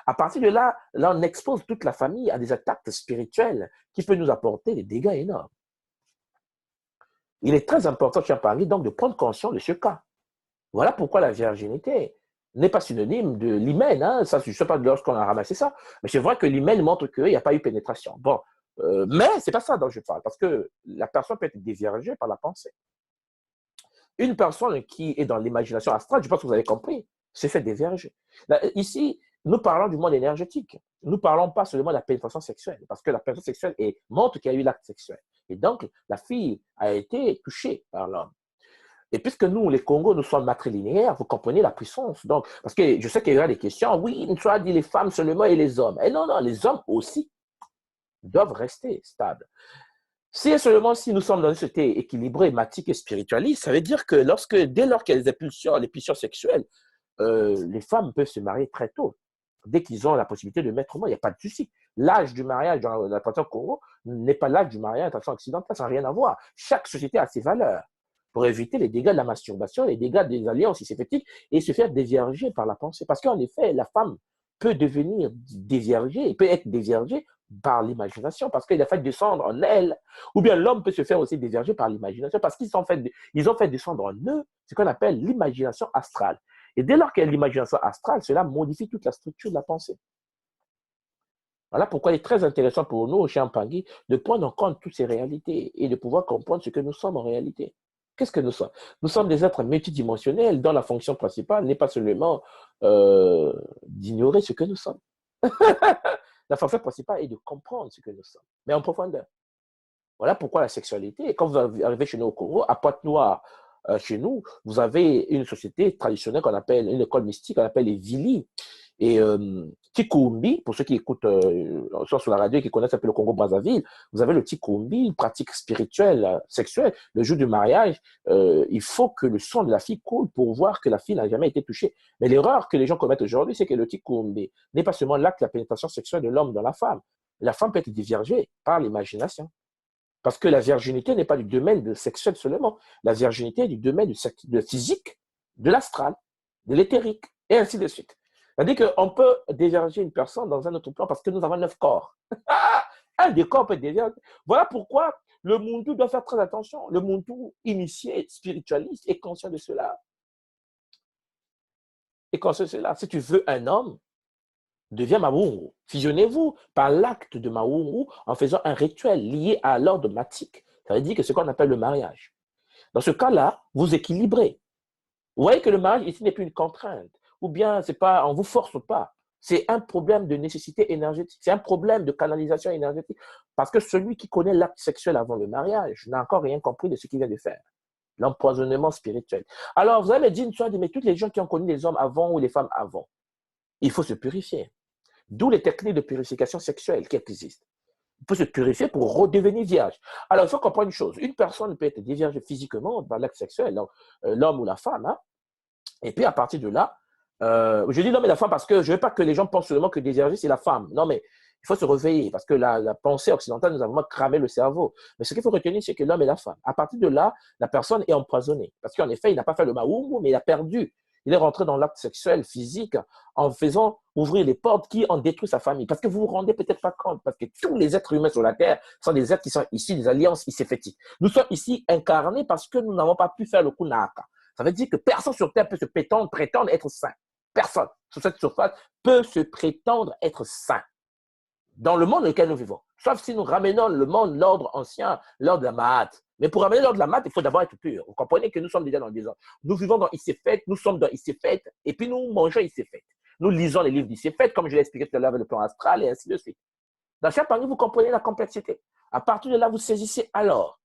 À partir de là, on expose toute la famille à des attaques spirituelles qui peuvent nous apporter des dégâts énormes. Il est très important, cher Paris, donc de prendre conscience de ce cas. Voilà pourquoi la virginité n'est pas synonyme de l'hymen. Hein. Ça, je ne sais pas de lorsqu'on a ramassé ça, mais c'est vrai que l'hymen montre qu'il n'y a pas eu pénétration. Bon, mais ce n'est pas ça dont je parle, parce que la personne peut être déviergée par la pensée. Une personne qui est dans l'imagination astrale, je pense que vous avez compris, s'est fait dévierger. Là, ici, nous parlons du monde énergétique. Nous ne parlons pas seulement de la pénétration sexuelle, parce que la pénétration sexuelle montre qu'il y a eu l'acte sexuel. Et donc, la fille a été touchée par l'homme. Et puisque nous, les Congos, nous sommes matrilinéaires, vous comprenez la puissance. Donc, parce que je sais qu'il y aura des questions. Oui, une fois dit les femmes seulement et les hommes. Et non, non, les hommes aussi doivent rester stables. Si et seulement si nous sommes dans une société équilibrée, matique et spiritualiste, ça veut dire que dès lors qu'il y a les pulsions sexuelles, les femmes peuvent se marier très tôt. Dès qu'ils ont la possibilité de mettre au monde, il n'y a pas de souci. l'âge du mariage dans la tradition Congo n'est pas l'âge du mariage dans la tradition occidentale, ça n'a rien à voir. Chaque société a ses valeurs pour éviter les dégâts de la masturbation, les dégâts des alliances sympathiques et se faire dévierger par la pensée. Parce qu'en effet, la femme peut devenir déviergée, peut être déviergée par l'imagination, parce qu'il a fait descendre en elle, ou bien l'homme peut se faire aussi dévierger par l'imagination, parce qu'ils ont fait descendre en eux ce qu'on appelle l'imagination astrale. Et dès lors qu'il y a l'imagination astrale, cela modifie toute la structure de la pensée. Voilà pourquoi il est très intéressant pour nous, au Champangui, de prendre en compte toutes ces réalités et de pouvoir comprendre ce que nous sommes en réalité. Qu'est-ce que nous sommes? Nous sommes des êtres multidimensionnels dont la fonction principale n'est pas seulement d'ignorer ce que nous sommes. La fonction principale est de comprendre ce que nous sommes, mais en profondeur. Voilà pourquoi la sexualité, quand vous arrivez chez nous au Congo, à Pointe-Noire, chez nous, vous avez une société traditionnelle qu'on appelle, une école mystique qu'on appelle les Vili. Et Tikumbi, pour ceux qui écoutent sur la radio et qui connaissent un peu le Congo-Brazzaville, vous avez le Tikumbi, une pratique spirituelle, sexuelle. Le jour du mariage, il faut que le sang de la fille coule pour voir que la fille n'a jamais été touchée. Mais l'erreur que les gens commettent aujourd'hui, c'est que le Tikumbi n'est pas seulement l'acte de la pénétration sexuelle de l'homme dans la femme. La femme peut être déviergée par l'imagination. Parce que la virginité n'est pas du domaine de sexuel seulement. La virginité est du domaine de physique, de l'astral, de l'éthérique, et ainsi de suite. C'est-à-dire qu'on peut dévierger une personne dans un autre plan parce que nous avons 9 corps. Un des corps peut être déviergé. Voilà pourquoi le Muntu doit faire très attention. Le Muntu initié, spiritualiste, est conscient de cela. Est conscient de cela. Si tu veux un homme, deviens Maungu. Fusionnez-vous par l'acte de Maungu en faisant un rituel lié à l'ordre matique. Ça veut dire que c'est ce qu'on appelle le mariage. Dans ce cas-là, vous équilibrez. Vous voyez que le mariage ici n'est plus une contrainte. Ou bien c'est pas, on ne vous force pas. C'est un problème de nécessité énergétique. C'est un problème de canalisation énergétique. Parce que celui qui connaît l'acte sexuel avant le mariage n'a encore rien compris de ce qu'il vient de faire. L'empoisonnement spirituel. Alors, vous allez me dire une chose, mais toutes les gens qui ont connu les hommes avant ou les femmes avant, il faut se purifier. D'où les techniques de purification sexuelle qui existent. Il faut se purifier pour redevenir vierge. Alors, il faut comprendre une chose. Une personne peut être vierge physiquement dans l'acte sexuel, l'homme ou la femme. Hein? Et puis, à partir de là, je dis l'homme et la femme parce que je ne veux pas que les gens pensent seulement que dévierger, c'est la femme. Non, mais il faut se réveiller parce que la pensée occidentale nous a vraiment cramé le cerveau. Mais ce qu'il faut retenir, c'est que l'homme et la femme. À partir de là, la personne est empoisonnée. Parce qu'en effet, il n'a pas fait le maoumou, mais il a perdu. Il est rentré dans l'acte sexuel, physique, en faisant ouvrir les portes qui ont détruit sa famille. Parce que vous vous rendez peut-être pas compte, parce que tous les êtres humains sur la Terre sont des êtres qui sont issus des alliances iséphétiques. Nous sommes ici incarnés parce que nous n'avons pas pu faire le kunaka. Ça veut dire que personne sur Terre peut se prétendre être saint. Personne sur cette surface peut se prétendre être saint dans le monde dans lequel nous vivons. Sauf si nous ramenons le monde, l'ordre ancien, l'ordre de la Mahat. Mais pour ramener l'ordre de la Mahat, il faut d'abord être pur. Vous comprenez que nous sommes déjà dans le désordre. Nous vivons dans Isséfet, nous sommes dans Isséfet, et puis nous mangeons Isséfet. Nous lisons les livres d'Isséfet, comme je l'ai expliqué tout à l'heure avec le plan astral, et ainsi de suite. Dans chaque parmi, vous comprenez la complexité. À partir de là, vous saisissez alors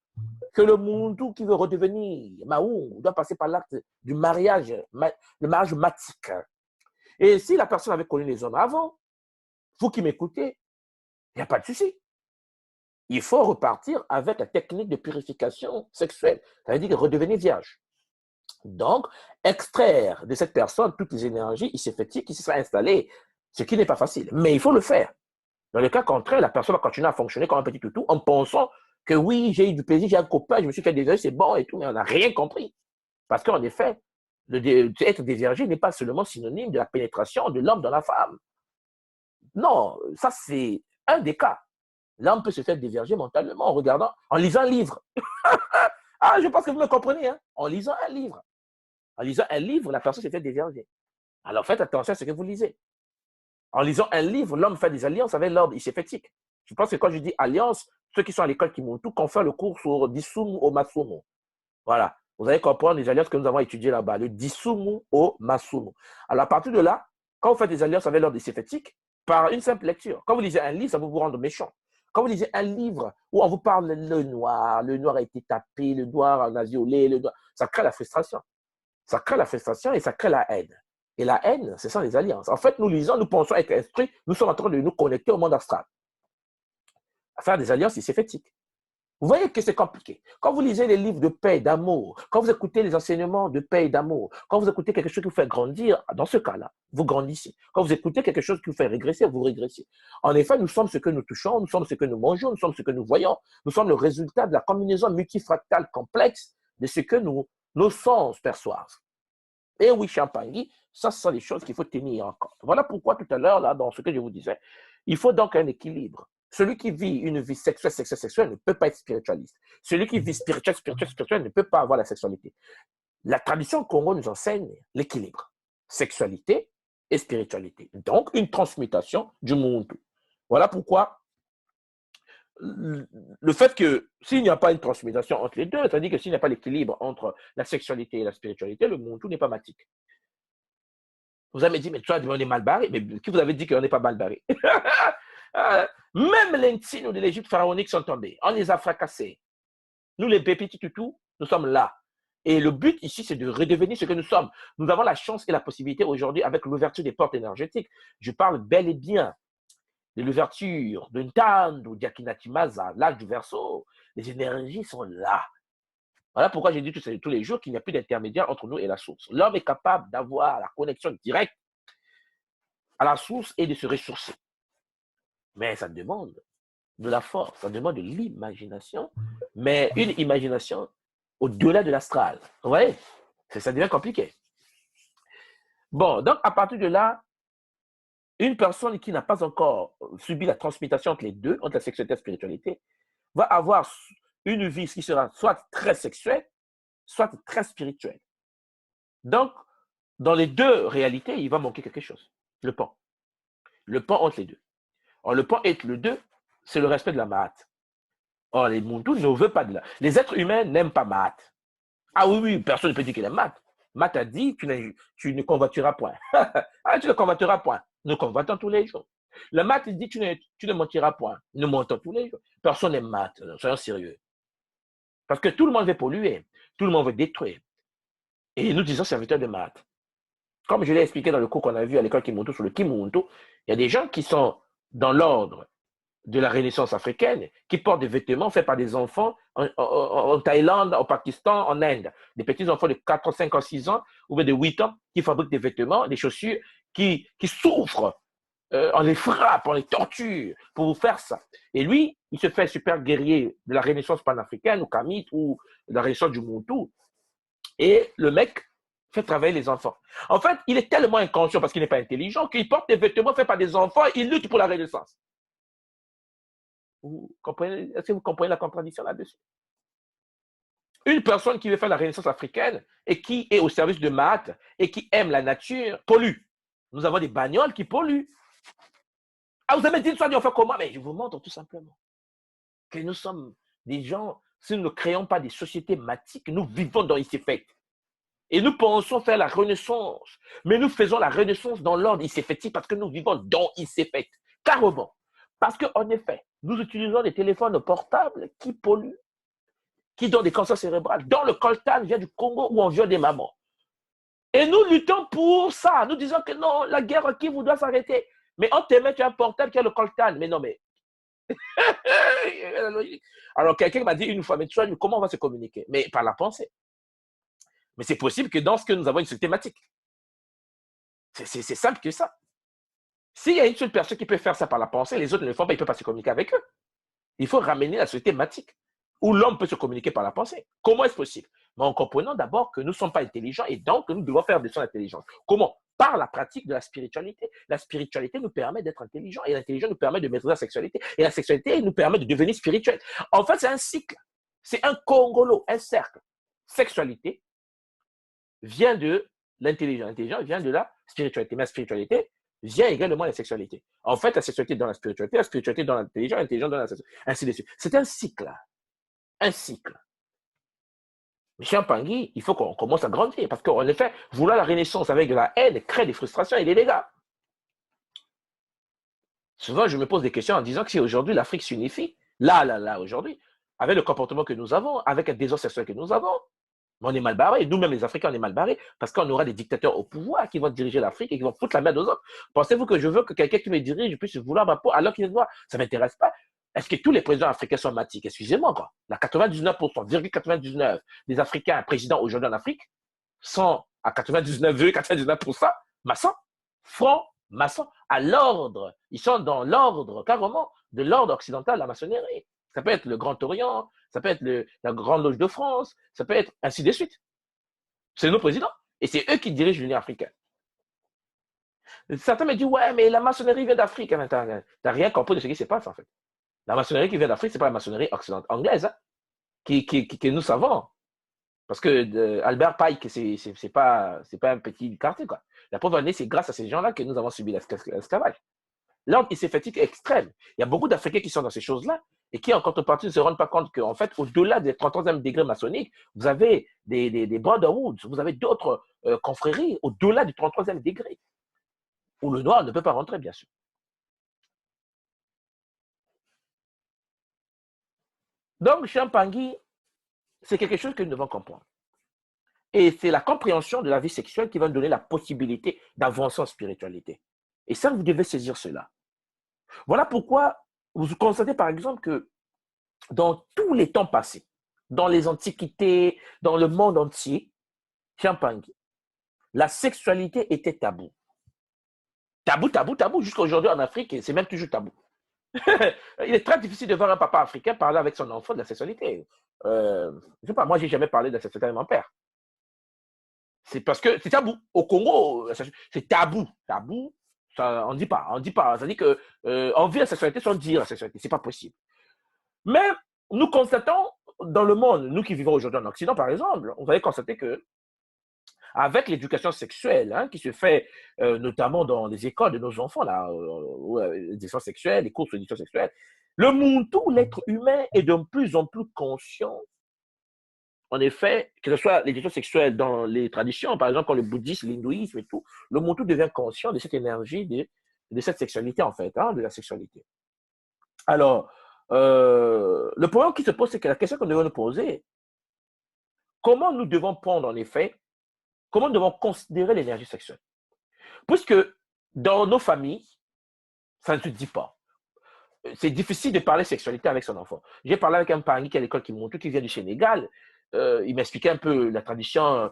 que le Muntu qui veut redevenir Maou doit passer par l'acte du mariage, le mariage matique. Et si la personne avait connu les hommes avant, vous qui m'écoutez, il n'y a pas de souci. Il faut repartir avec la technique de purification sexuelle. Ça veut dire redevenir vierge. Donc, extraire de cette personne toutes les énergies iséphétiques qui se sont installées, ce qui n'est pas facile. Mais il faut le faire. Dans le cas contraire, la personne va continuer à fonctionner comme un petit toutou en pensant que oui, j'ai eu du plaisir, j'ai un copain, je me suis fait dévierger, c'est bon et tout, mais on n'a rien compris. Parce qu'en effet, être déviergé n'est pas seulement synonyme de la pénétration de l'homme dans la femme. Non, ça c'est un des cas. L'homme peut se faire dévierger mentalement en regardant, en lisant un livre. Ah, je pense que vous me comprenez, hein? En lisant un livre. En lisant un livre, la personne s'est fait déverger. Alors faites attention à ce que vous lisez. En lisant un livre, l'homme fait des alliances avec l'ordre iséfétique. Je pense que quand je dis alliance, ceux qui sont à l'école qui m'ont tout qu'on fait le cours sur Disumu au Masumu. Voilà. Vous allez comprendre les alliances que nous avons étudiées là-bas, le Disumu au Masumu. Alors à partir de là, quand vous faites des alliances avec l'ordre iséfétique, par une simple lecture, quand vous lisez un livre, ça va vous rendre méchant. Quand vous lisez un livre où on vous parle le noir a été tapé, le noir en a violé, le noir, ça crée la frustration. Ça crée la frustration et ça crée la haine. Et la haine, ce sont les alliances. En fait, nous lisons, nous pensons être instruits, nous sommes en train de nous connecter au monde astral, à faire des alliances iséfétiques. Vous voyez que c'est compliqué. Quand vous lisez les livres de paix et d'amour, quand vous écoutez les enseignements de paix et d'amour, quand vous écoutez quelque chose qui vous fait grandir, dans ce cas-là, vous grandissez. Quand vous écoutez quelque chose qui vous fait régresser, vous régressez. En effet, nous sommes ce que nous touchons, nous sommes ce que nous mangeons, nous sommes ce que nous voyons, nous sommes le résultat de la combinaison multifractale complexe de ce que nos sens perçoivent. Et oui, Champagny, ça, ce sont les choses qu'il faut tenir en compte. Voilà pourquoi tout à l'heure, là, dans ce que je vous disais, il faut donc un équilibre. Celui qui vit une vie sexuelle ne peut pas être spiritualiste. Celui qui vit spirituel ne peut pas avoir la sexualité. La tradition Congo nous enseigne l'équilibre. Sexualité et spiritualité. Donc, une transmutation du monde. Voilà pourquoi le fait que s'il n'y a pas une transmutation entre les deux, c'est-à-dire que s'il n'y a pas l'équilibre entre la sexualité et la spiritualité, le monde n'est pas matique. Vous avez dit, mais toi, on est mal barré. Mais qui vous avez dit qu'on n'est pas mal barré? Même les signes de l'Égypte pharaonique sont tombés. On les a fracassés. Nous, les petits toutous, nous sommes là. Et le but ici, c'est de redevenir ce que nous sommes. Nous avons la chance et la possibilité aujourd'hui, avec l'ouverture des portes énergétiques. Je parle bel et bien de l'ouverture de Ntando, d'Akinatimaza, l'âge du Verseau. Les énergies sont là. Voilà pourquoi j'ai dit tous les jours qu'il n'y a plus d'intermédiaire entre nous et la source. L'homme est capable d'avoir la connexion directe à la source et de se ressourcer. Mais ça demande de la force, ça demande de l'imagination, mais une imagination au-delà de l'astral. Vous voyez? Ça devient compliqué. Bon, donc à partir de là, une personne qui n'a pas encore subi la transmutation entre les deux, entre la sexualité et la spiritualité, va avoir une vie qui sera soit très sexuelle, soit très spirituelle. Donc, dans les deux réalités, il va manquer quelque chose. Le pont. Le pont entre les deux. Or, le pont entre les deux, c'est le respect de la Mahat. Or, les Muntu ne veulent pas de la... Les êtres humains n'aiment pas Mahat. Ah oui, oui, personne ne peut dire qu'il aime Mahat. Mahat a dit, tu ne convoiteras point. Ah, tu ne convoiteras point. Nous convoitons tous les jours. Le Mahat dit, tu ne mentiras point. Nous mentons tous les jours. Personne n'aime Mahat. Soyons sérieux. Parce que tout le monde veut polluer. Tout le monde veut détruire. Et nous disons serviteurs de Mahat. Comme je l'ai expliqué dans le cours qu'on a vu à l'école Kimuntu sur le Kimuntu, il y a des gens qui sont dans l'ordre de la Renaissance africaine, qui portent des vêtements faits par des enfants en Thaïlande, au Pakistan, en Inde. Des petits enfants de 4, 5 ans, 6 ans, ou bien de 8 ans, qui fabriquent des vêtements, des chaussures, qui souffrent, on les frappe, on les torture pour vous faire ça. Et lui, il se fait super guerrier de la Renaissance panafricaine, ou Kamite, ou de la Renaissance du Muntu. Et le mec fait travailler les enfants. En fait, il est tellement inconscient parce qu'il n'est pas intelligent qu'il porte des vêtements faits par des enfants et il lutte pour la Renaissance. Est-ce que vous comprenez la contradiction là-dessus? Une personne qui veut faire la Renaissance africaine et qui est au service de Mahat et qui aime la nature pollue. Nous avons des bagnoles qui polluent. Ah, vous avez dit ça, on fait comment? Mais je vous montre tout simplement que nous sommes des gens, si nous ne créons pas des sociétés matiques, nous vivons dans Iséfet. Et nous pensons faire la Renaissance. Mais nous faisons la Renaissance dans l'ordre Iséfétique parce que nous vivons dans Iséfet. Carrément. Parce qu'en effet, nous utilisons des téléphones portables qui polluent, qui donnent des cancers cérébrales. Dans le coltan vient du Congo où on viole des mamans. Et nous luttons pour ça. Nous disons que non, la guerre en Kivu doit s'arrêter. Mais on te met un portable qui a le coltan. Mais non, mais... Alors, quelqu'un m'a dit une fois, mais tu vois, comment on va se communiquer? Mais par la pensée. Mais c'est possible que dans ce que nous avons une seule thématique. C'est simple que ça. S'il y a une seule personne qui peut faire ça par la pensée, les autres ne le font pas, ils ne peuvent pas se communiquer avec eux. Il faut ramener la société thématique où l'homme peut se communiquer par la pensée. Comment est-ce possible? Mais en comprenant d'abord que nous ne sommes pas intelligents et donc que nous devons faire de son intelligence. Comment? Par la pratique de la spiritualité. La spiritualité nous permet d'être intelligents et l'intelligence nous permet de maîtriser la sexualité. Et la sexualité nous permet de devenir spirituel. En fait, c'est un cycle. C'est un congolo, un cercle. Sexualité vient de l'intelligence. L'intelligence vient de la spiritualité. Mais la spiritualité vient également de la sexualité. En fait, la sexualité dans la spiritualité dans l'intelligence, l'intelligence dans la sexualité. Ainsi de suite. C'est un cycle. Un cycle. Michel Pangui, il faut qu'on commence à grandir. Parce qu'en effet, vouloir la renaissance avec de la haine crée des frustrations et des dégâts. Souvent, je me pose des questions en disant que si aujourd'hui l'Afrique s'unifie, là, aujourd'hui, avec le comportement que nous avons, avec un désordre sexuel que nous avons, on est mal barrés. Nous-mêmes, les Africains, on est mal barrés parce qu'on aura des dictateurs au pouvoir qui vont diriger l'Afrique et qui vont foutre la merde aux autres. Pensez-vous que je veux que quelqu'un qui me dirige puisse vouloir ma peau alors qu'il est noir? Ça ne m'intéresse pas. Est-ce que tous les présidents africains sont matiques? Excusez-moi, quoi. La 99,99% des Africains présidents aujourd'hui en Afrique sont à 99,99% maçons, francs-maçons, à l'ordre. Ils sont dans l'ordre, carrément, de l'ordre occidental de la maçonnerie. Ça peut être le Grand Orient, ça peut être la Grande Loge de France, ça peut être ainsi de suite. C'est nos présidents. Et c'est eux qui dirigent l'Union africaine. Certains me disent, ouais, mais la maçonnerie vient d'Afrique. Tu n'as rien compris de ce qui se passe, en fait. La maçonnerie qui vient d'Afrique, ce n'est pas la maçonnerie occidentale anglaise, hein, que nous savons. Parce que Albert Pike, c'est pas un petit quartier, quoi. La pauvre année, c'est grâce à ces gens-là que nous avons subi l'esclavage. L'ordre prophétique extrême. Il y a beaucoup d'Africains qui sont dans ces choses-là et qui, en contrepartie, ne se rendent pas compte qu'en fait, au-delà des 33e degré maçonniques, vous avez des brotherhoods, vous avez d'autres confréries au-delà du 33e degré, où le noir ne peut pas rentrer, bien sûr. Donc, Champangui, c'est quelque chose que nous devons comprendre. Et c'est la compréhension de la vie sexuelle qui va nous donner la possibilité d'avancer en spiritualité. Et ça, vous devez saisir cela. Voilà pourquoi vous constatez, par exemple, que dans tous les temps passés, dans les antiquités, dans le monde entier, Champangui, la sexualité était tabou. Tabou, jusqu'à aujourd'hui en Afrique, c'est même toujours tabou. Il est très difficile de voir un papa africain parler avec son enfant de la sexualité. Je sais pas, moi, j'ai jamais parlé de la sexualité avec mon père. C'est parce que c'est tabou. Au Congo, c'est tabou. Tabou, ça, on ne dit pas. Ça dit que on vit la sexualité sans dire la sexualité. C'est pas possible. Mais nous constatons dans le monde, nous qui vivons aujourd'hui en Occident, par exemple, on va constater que avec l'éducation sexuelle, hein, qui se fait notamment dans les écoles de nos enfants, l'éducation sexuelle, les cours d'éducation sexuelle, le monde, tout l'être humain est de plus en plus conscient. En effet, que ce soit l'éducation sexuelle dans les traditions, par exemple, comme le bouddhisme, l'hindouisme et tout, le monde tout devient conscient de cette énergie, de cette sexualité, en fait, hein, de la sexualité. Alors, le problème qui se pose, c'est que la question que nous devons nous poser, comment nous devons prendre, en effet, comment nous devons considérer l'énergie sexuelle? Puisque dans nos familles, ça ne se dit pas. C'est difficile de parler sexualité avec son enfant. J'ai parlé avec un parent qui est à l'école qui vient du Sénégal. Il m'expliquait un peu la tradition,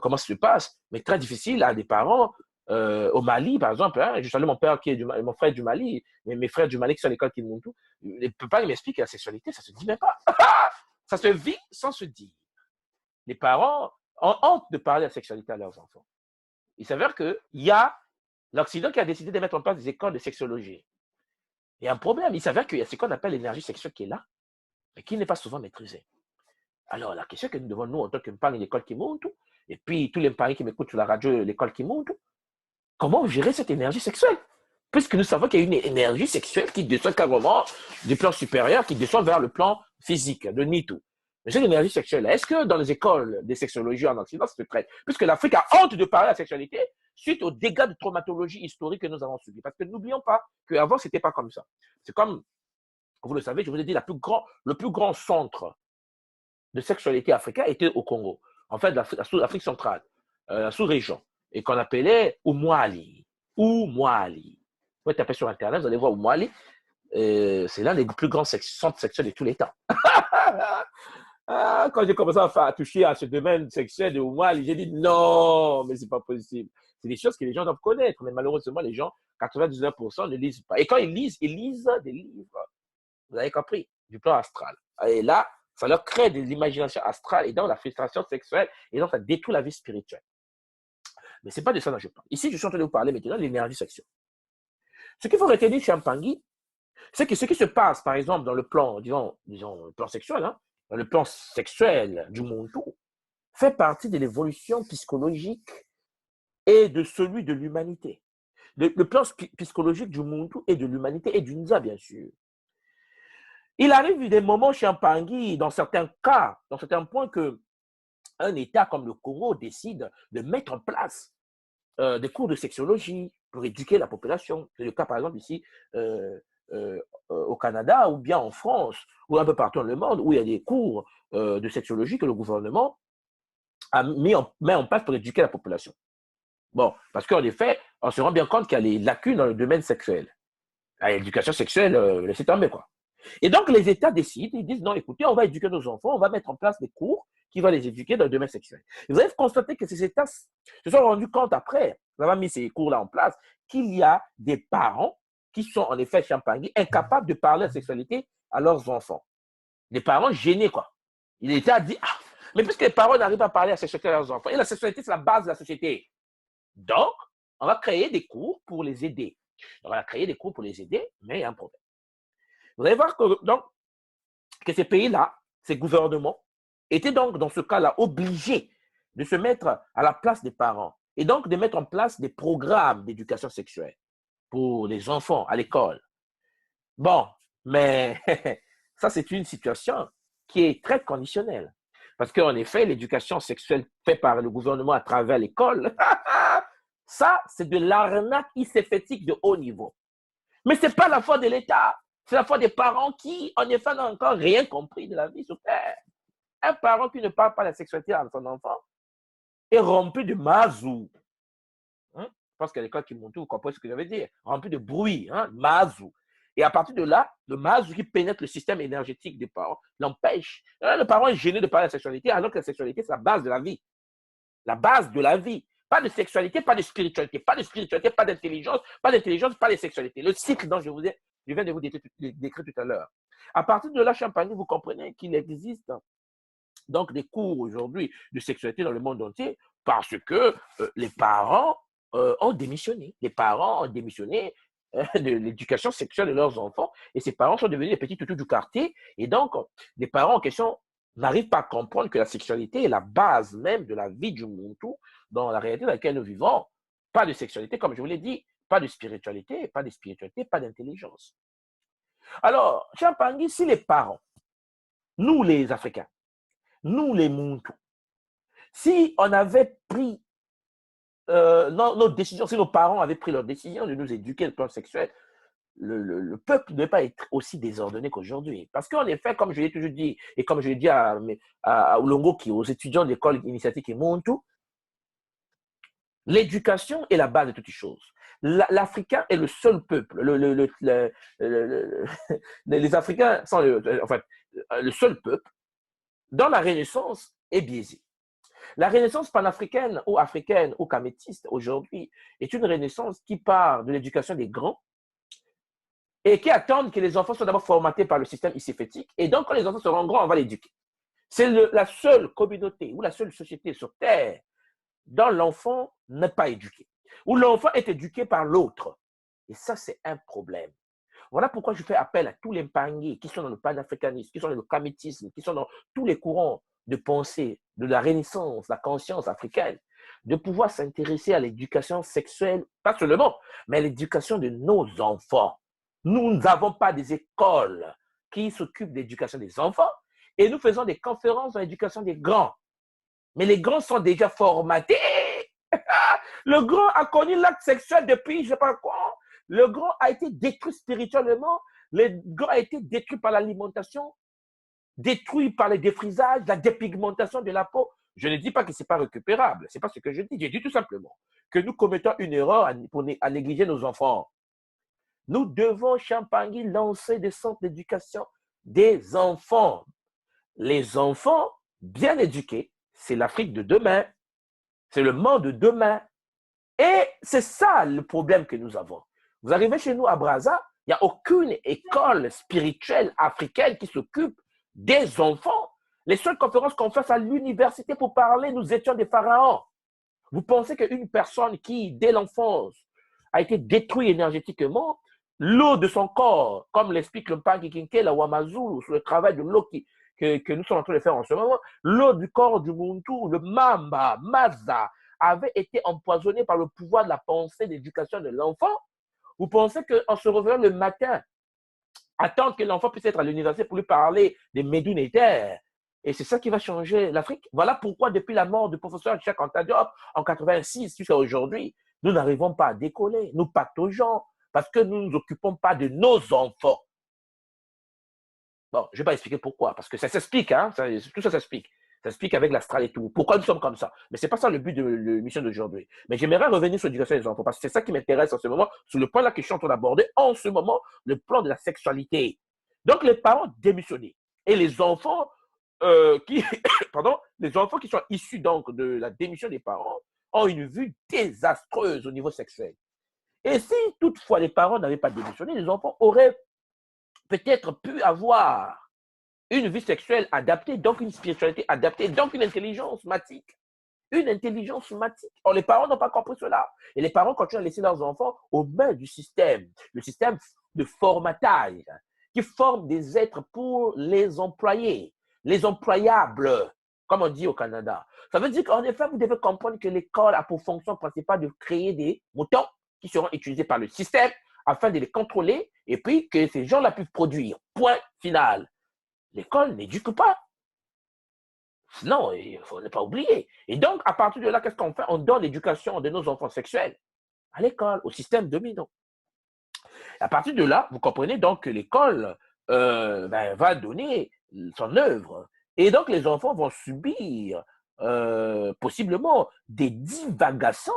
comment ça se passe, mais très difficile à des parents. Au Mali, par exemple, hein, je salue mon père qui est mon frère du Mali, mais mes frères du Mali qui sont à l'école Kimuntu, les papa m'expliquent que la sexualité, ça se dit même pas. Ça se vit sans se dire. Les parents ont honte de parler de la sexualité à leurs enfants. Il s'avère qu'il y a l'Occident qui a décidé de mettre en place des écoles de sexologie. Il y a un problème. Il s'avère qu'il y a ce qu'on appelle l'énergie sexuelle qui est là, mais qui n'est pas souvent maîtrisée. Alors, la question que nous devons, nous, en tant que parents de l'école qui monte, et puis tous les parents qui m'écoutent sur la radio, l'école qui monte, comment gérer cette énergie sexuelle? Puisque nous savons qu'il y a une énergie sexuelle qui descend carrément du plan supérieur, qui descend vers le plan physique, de Nitu. Mais cette énergie sexuelle, est-ce que dans les écoles de sexologie en Occident, ça se traite? Puisque l'Afrique a honte de parler de la sexualité suite aux dégâts de traumatologie historique que nous avons subis. Parce que n'oublions pas qu'avant, ce n'était pas comme ça. C'est comme, vous le savez, je vous ai dit, le plus grand centre de sexualité africain était au Congo. En fait, l'Afrique centrale, la sous-région, et qu'on appelait Oumouali. Oumouali. Vous pouvez taper sur Internet, vous allez voir Oumouali. C'est l'un des plus grands centres sexuels de tous les temps. Quand j'ai commencé à toucher à ce domaine sexuel de Oumouali, j'ai dit non, mais c'est pas possible. C'est des choses que les gens doivent connaître, mais malheureusement, les gens, 99% ne lisent pas. Et quand ils lisent des livres, vous avez compris, du plan astral. Et là, ça leur crée de l'imagination astrale et donc la frustration sexuelle et donc ça détruit la vie spirituelle. Mais ce n'est pas de ça dont je parle. Ici, je suis en train de vous parler maintenant de l'énergie sexuelle. Ce qu'il faut retenir chez Champangui, c'est que ce qui se passe, par exemple, dans le plan, disons le plan sexuel, hein, dans le plan sexuel du Muntu, fait partie de l'évolution psychologique et de celui de l'humanité. Le plan psychologique du Muntu et de l'humanité et du Nza, bien sûr. Il arrive des moments chez Mpangi, dans certains cas, dans certains points, qu'un État comme le Congo décide de mettre en place des cours de sexologie pour éduquer la population. C'est le cas, par exemple, ici au Canada ou bien en France ou un peu partout dans le monde où il y a des cours de sexologie que le gouvernement met en place pour éduquer la population. Bon, parce qu'en effet, on se rend bien compte qu'il y a des lacunes dans le domaine sexuel. L'éducation sexuelle, laissez tomber, quoi. Et donc, les États décident, ils disent, non, écoutez, on va éduquer nos enfants, on va mettre en place des cours qui vont les éduquer dans le domaine sexuel. Et vous allez constater que ces États se sont rendus compte après, on a mis ces cours-là en place, qu'il y a des parents qui sont en effet Champagny, incapables de parler de sexualité à leurs enfants. Des parents gênés, quoi. L'État dit, ah, mais puisque les parents n'arrivent pas à parler de la sexualité à leurs enfants, et la sexualité, c'est la base de la société. Donc, on va créer des cours pour les aider. On va créer des cours pour les aider, mais il y a un problème. Vous allez voir que ces pays-là, ces gouvernements, étaient donc dans ce cas-là obligés de se mettre à la place des parents et donc de mettre en place des programmes d'éducation sexuelle pour les enfants à l'école. Bon, mais ça, c'est une situation qui est très conditionnelle. Parce qu'en effet, l'éducation sexuelle faite par le gouvernement à travers l'école, ça, c'est de l'arnaque iséphétique de haut niveau. Mais ce n'est pas la faute de l'État. C'est la faute des parents qui, en effet, n'ont encore rien compris de la vie sur Terre. Un parent qui ne parle pas de la sexualité à son enfant est rempli de mazou. Je pense qu'à l'école qui monte, vous comprenez ce que je veux dire. Rempli de bruit, mazou. Et à partir de là, le mazou qui pénètre le système énergétique des parents l'empêche. Le parent est gêné de parler de la sexualité, alors que la sexualité, c'est la base de la vie. La base de la vie. Pas de sexualité, pas de spiritualité. Pas de spiritualité, pas d'intelligence. Pas d'intelligence, pas de sexualité. Le cycle dont je viens de vous décrire tout à l'heure. À partir de là, Champagny, vous comprenez qu'il existe donc des cours aujourd'hui de sexualité dans le monde entier parce que les parents ont démissionné. Les parents ont démissionné de l'éducation sexuelle de leurs enfants et ces parents sont devenus les petits toutous du quartier. Et donc, les parents en question n'arrivent pas à comprendre que la sexualité est la base même de la vie du Muntu dans la réalité dans laquelle nous vivons. Pas de sexualité, comme je vous l'ai dit, pas de spiritualité, pas d'intelligence. Alors, Champagny, si les parents, nous les Africains, nous les Muntu, si on avait pris nos décisions, si nos parents avaient pris leur décision de nous éduquer le plan sexuel, le peuple ne devait pas être aussi désordonné qu'aujourd'hui. Parce qu'en effet, comme je l'ai toujours dit, et comme je l'ai dit à Ulongo, aux étudiants de l'école initiatique et Muntu, l'éducation est la base de toutes les choses. L'Africain est le seul peuple. Les Africains sont le seul peuple dont la Renaissance est biaisée. La Renaissance panafricaine ou africaine ou kamétiste aujourd'hui est une Renaissance qui part de l'éducation des grands et qui attendent que les enfants soient d'abord formatés par le système iséphétique. Et donc, quand les enfants seront grands, on va l'éduquer. C'est la seule communauté ou la seule société sur Terre dont l'enfant n'est pas éduqué, où l'enfant est éduqué par l'autre. Et ça, c'est un problème. Voilà pourquoi je fais appel à tous les Mpangui qui sont dans le panafricanisme, qui sont dans le kamétisme, qui sont dans tous les courants de pensée de la Renaissance, la conscience africaine, de pouvoir s'intéresser à l'éducation sexuelle, pas seulement, mais à l'éducation de nos enfants. Nous n'avons pas des écoles qui s'occupent de l'éducation des enfants et nous faisons des conférences dans l'éducation des grands. Mais les grands sont déjà formatés. Le grand a connu l'acte sexuel depuis je ne sais pas quoi. Le grand a été détruit spirituellement. Le grand a été détruit par l'alimentation, détruit par le défrisage, la dépigmentation de la peau. Je ne dis pas que ce n'est pas récupérable. Ce n'est pas ce que je dis. Je dis tout simplement que nous commettons une erreur à négliger nos enfants. Nous devons, Champagny, lancer des centres d'éducation des enfants. Les enfants bien éduqués, c'est l'Afrique de demain. C'est le monde de demain. Et c'est ça le problème que nous avons. Vous arrivez chez nous à Brazza, il n'y a aucune école spirituelle africaine qui s'occupe des enfants. Les seules conférences qu'on fait à l'université pour parler, nous étions des pharaons. Vous pensez qu'une personne qui, dès l'enfance, a été détruite énergétiquement, l'eau de son corps, comme l'explique le Mpangui Kinke, la Wamazulu, sur le travail de l'eau qui que nous sommes en train de faire en ce moment, l'eau du corps du Muntu, le Mamba, Maza, avait été empoisonné par le pouvoir de la pensée d'éducation de l'enfant. Vous pensez qu'en se réveillant le matin, attendre que l'enfant puisse être à l'université pour lui parler des médunétaires, et c'est ça qui va changer l'Afrique. Voilà pourquoi, depuis la mort du professeur Cheikh Anta Diop en 86 jusqu'à aujourd'hui, nous n'arrivons pas à décoller. Nous pataugeons parce que nous ne nous occupons pas de nos enfants. Bon, je ne vais pas expliquer pourquoi, parce que ça s'explique, hein, tout ça s'explique. Ça s'explique avec l'astral et tout. Pourquoi nous sommes comme ça? Mais ce n'est pas ça le but de l'émission d'aujourd'hui. Mais j'aimerais revenir sur l'éducation des enfants, parce que c'est ça qui m'intéresse en ce moment, sur le point là que je suis en train d'aborder en ce moment, le plan de la sexualité. Donc, les parents démissionnés et les enfants pardon, les enfants qui sont issus donc de la démission des parents ont une vue désastreuse au niveau sexuel. Et si toutefois les parents n'avaient pas démissionné, les enfants auraient peut-être pu avoir une vie sexuelle adaptée, donc une spiritualité adaptée, donc une intelligence matique. Une intelligence matique. Or, les parents n'ont pas compris cela. Et les parents continuent à laisser leurs enfants aux mains du système, le système de formatage, qui forme des êtres pour les employés, les employables, comme on dit au Canada. Ça veut dire qu'en effet, vous devez comprendre que l'école a pour fonction principale de créer des moutons qui seront utilisés par le système afin de les contrôler et puis que ces gens-là puissent produire. Point final. L'école n'éduque pas. Non, il ne faut ne pas oublier. Et donc, à partir de là, qu'est-ce qu'on fait? On donne l'éducation de nos enfants sexuels à l'école, au système dominant. À partir de là, vous comprenez donc que l'école va donner son œuvre. Et donc, les enfants vont subir possiblement des divagations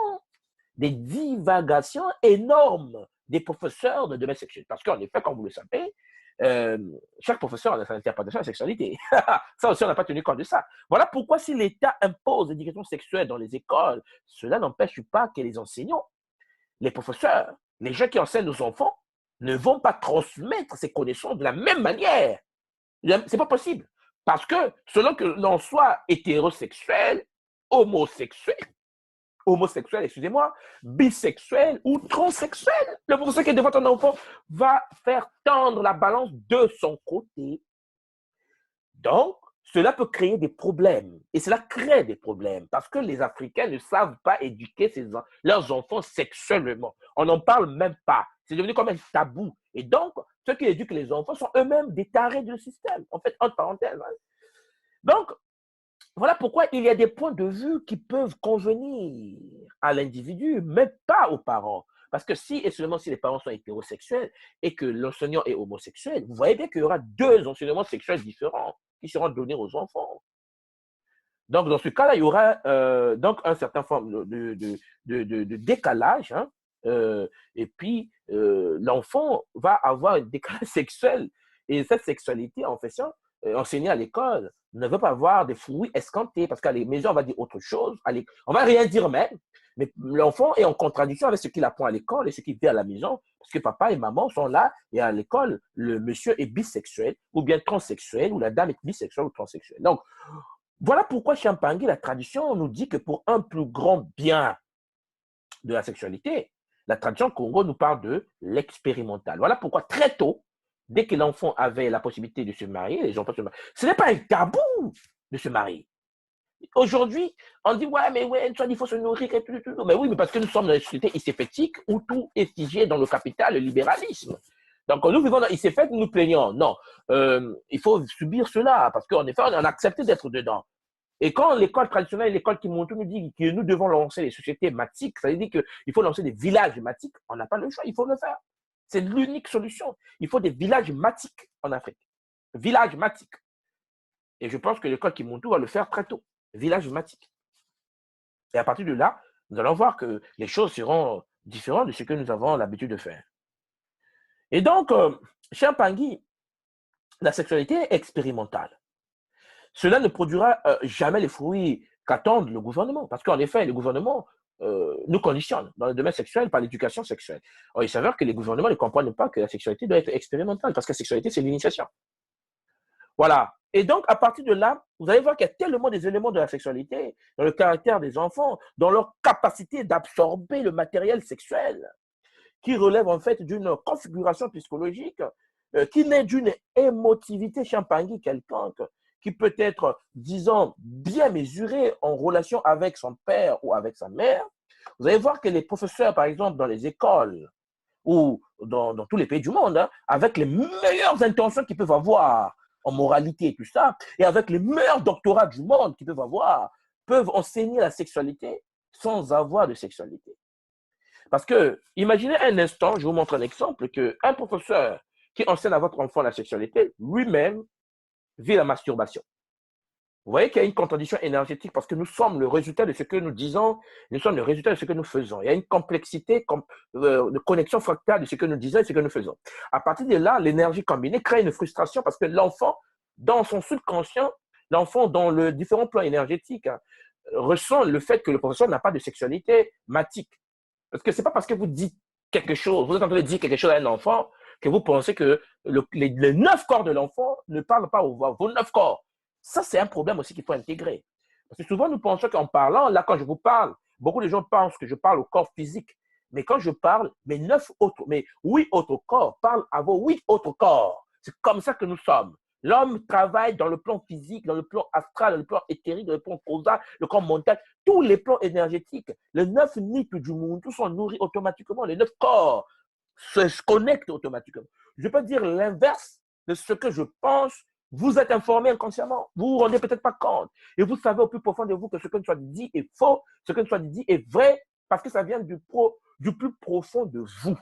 énormes des professeurs de domaine sexuel. Parce qu'en effet, comme vous le savez, chaque professeur a son interprétation de la sexualité. Ça aussi, on n'a pas tenu compte de ça. Voilà pourquoi si l'État impose l'éducation sexuelle dans les écoles, cela n'empêche pas que les enseignants, les professeurs, les gens qui enseignent aux enfants ne vont pas transmettre ces connaissances de la même manière. C'est pas possible. Parce que selon que l'on soit hétérosexuel, homosexuel, excusez-moi, bisexuel ou transsexuel, le professeur qui est devant ton enfant va faire tendre la balance de son côté. Donc, cela peut créer des problèmes. Et cela crée des problèmes parce que les Africains ne savent pas éduquer leurs enfants sexuellement. On n'en parle même pas. C'est devenu comme un tabou. Et donc, ceux qui éduquent les enfants sont eux-mêmes des tarés du système. En fait, entre parenthèses. Hein. Donc, voilà pourquoi il y a des points de vue qui peuvent convenir à l'individu, mais pas aux parents. Parce que si et seulement si les parents sont hétérosexuels et que l'enseignant est homosexuel, vous voyez bien qu'il y aura deux enseignements sexuels différents qui seront donnés aux enfants. Donc, dans ce cas-là, il y aura donc un certain forme de décalage. Hein, et puis, l'enfant va avoir un décalage sexuel. Et cette sexualité, en fait, enseignée à l'école, ne veut pas avoir des fruits escomptés. Parce qu'à la maison, on va dire autre chose. On ne va rien dire même. Mais l'enfant est en contradiction avec ce qu'il apprend à l'école et ce qu'il vit à la maison. Parce que papa et maman sont là et à l'école, le monsieur est bisexuel ou bien transsexuel ou la dame est bisexuelle ou transsexuelle. Donc, voilà pourquoi chez Mpangui, la tradition nous dit que pour un plus grand bien de la sexualité, la tradition Congo nous parle de l'expérimental. Voilà pourquoi très tôt, dès que l'enfant avait la possibilité de se marier, les enfants se marient. Ce n'est pas un tabou de se marier. Aujourd'hui, on dit, ouais, mais ouais, il faut se nourrir et tout, tout. Mais oui, mais parce que nous sommes dans une société iséphétique où tout est figé dans le capital, le libéralisme. Donc, nous vivons dans l'iséphétique, nous plaignons. Non, il faut subir cela parce qu'en effet, on a accepté d'être dedans. Et quand l'école traditionnelle, l'école qui nous dit que nous devons lancer les sociétés matiques, ça veut dire qu'il faut lancer des villages matiques, on n'a pas le choix, il faut le faire. C'est l'unique solution. Il faut des villages matiques en Afrique. Villages matiques. Et je pense que l'école Kimuntu va le faire très tôt. Village matique. Et à partir de là, nous allons voir que les choses seront différentes de ce que nous avons l'habitude de faire. Et donc, chez Mpangui, la sexualité est expérimentale. Cela ne produira jamais les fruits qu'attendent le gouvernement. Parce qu'en effet, le gouvernement nous conditionne dans le domaine sexuel par l'éducation sexuelle. Or, il s'avère que les gouvernements ne comprennent pas que la sexualité doit être expérimentale parce que la sexualité, c'est l'initiation. Voilà. Et donc, à partir de là, vous allez voir qu'il y a tellement des éléments de la sexualité, dans le caractère des enfants, dans leur capacité d'absorber le matériel sexuel, qui relève en fait d'une configuration psychologique, qui naît d'une émotivité chez Mpangui quelconque, qui peut être, disons, bien mesuré en relation avec son père ou avec sa mère, vous allez voir que les professeurs, par exemple, dans les écoles ou dans tous les pays du monde, hein, avec les meilleures intentions qu'ils peuvent avoir en moralité et tout ça, et avec les meilleurs doctorats du monde qu'ils peuvent avoir, peuvent enseigner la sexualité sans avoir de sexualité. Parce que, imaginez un instant, je vous montre un exemple, qu'un professeur qui enseigne à votre enfant la sexualité, lui-même vit la masturbation. Vous voyez qu'il y a une contradiction énergétique parce que nous sommes le résultat de ce que nous disons, nous sommes le résultat de ce que nous faisons. Il y a une complexité de connexion fractale de ce que nous disons et ce que nous faisons. À partir de là, l'énergie combinée crée une frustration parce que l'enfant, dans son subconscient, l'enfant, dans le différent plan énergétique, hein, ressent le fait que le professeur n'a pas de sexualité matique. Parce que ce n'est pas parce que vous dites quelque chose, vous êtes en train de dire quelque chose à un enfant, que vous pensez que les 9 corps de l'enfant ne parlent pas vos 9 corps. Ça, c'est un problème aussi qu'il faut intégrer. Parce que souvent, nous pensons qu'en parlant, là, quand je vous parle, beaucoup de gens pensent que je parle au corps physique. Mais quand je parle, mes 8 autres corps parlent à vos 8 autres corps. C'est comme ça que nous sommes. L'homme travaille dans le plan physique, dans le plan astral, dans le plan éthérique, dans le plan causal, le plan mental, tous les plans énergétiques. Les 9 nippes du monde, tous sont nourris automatiquement. Les 9 corps se connectent automatiquement. Je peux dire l'inverse de ce que je pense. Vous êtes informé inconsciemment. Vous ne vous rendez peut-être pas compte. Et vous savez au plus profond de vous que ce que nous soit dit est faux, ce que nous soit dit est vrai, parce que ça vient du plus profond de vous.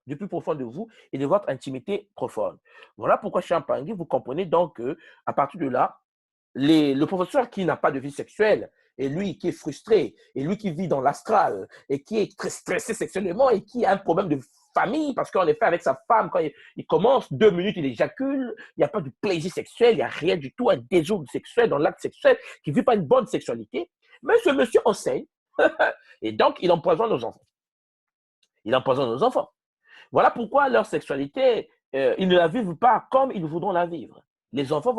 Du plus profond de vous et de votre intimité profonde. Voilà pourquoi chez Champangui, vous comprenez donc qu'à partir de là, le professeur qui n'a pas de vie sexuelle, et lui qui est frustré, et lui qui vit dans l'astral, et qui est très stressé sexuellement, et qui a un problème de famille, parce qu'en effet, avec sa femme, quand il commence 2 minutes, il éjacule, il n'y a pas de plaisir sexuel, il n'y a rien du tout, un désordre sexuel dans l'acte sexuel, qui ne vit pas une bonne sexualité. Mais ce monsieur enseigne, et donc il empoisonne nos enfants. Il empoisonne nos enfants. Voilà pourquoi leur sexualité, ils ne la vivent pas comme ils voudront la vivre. Les enfants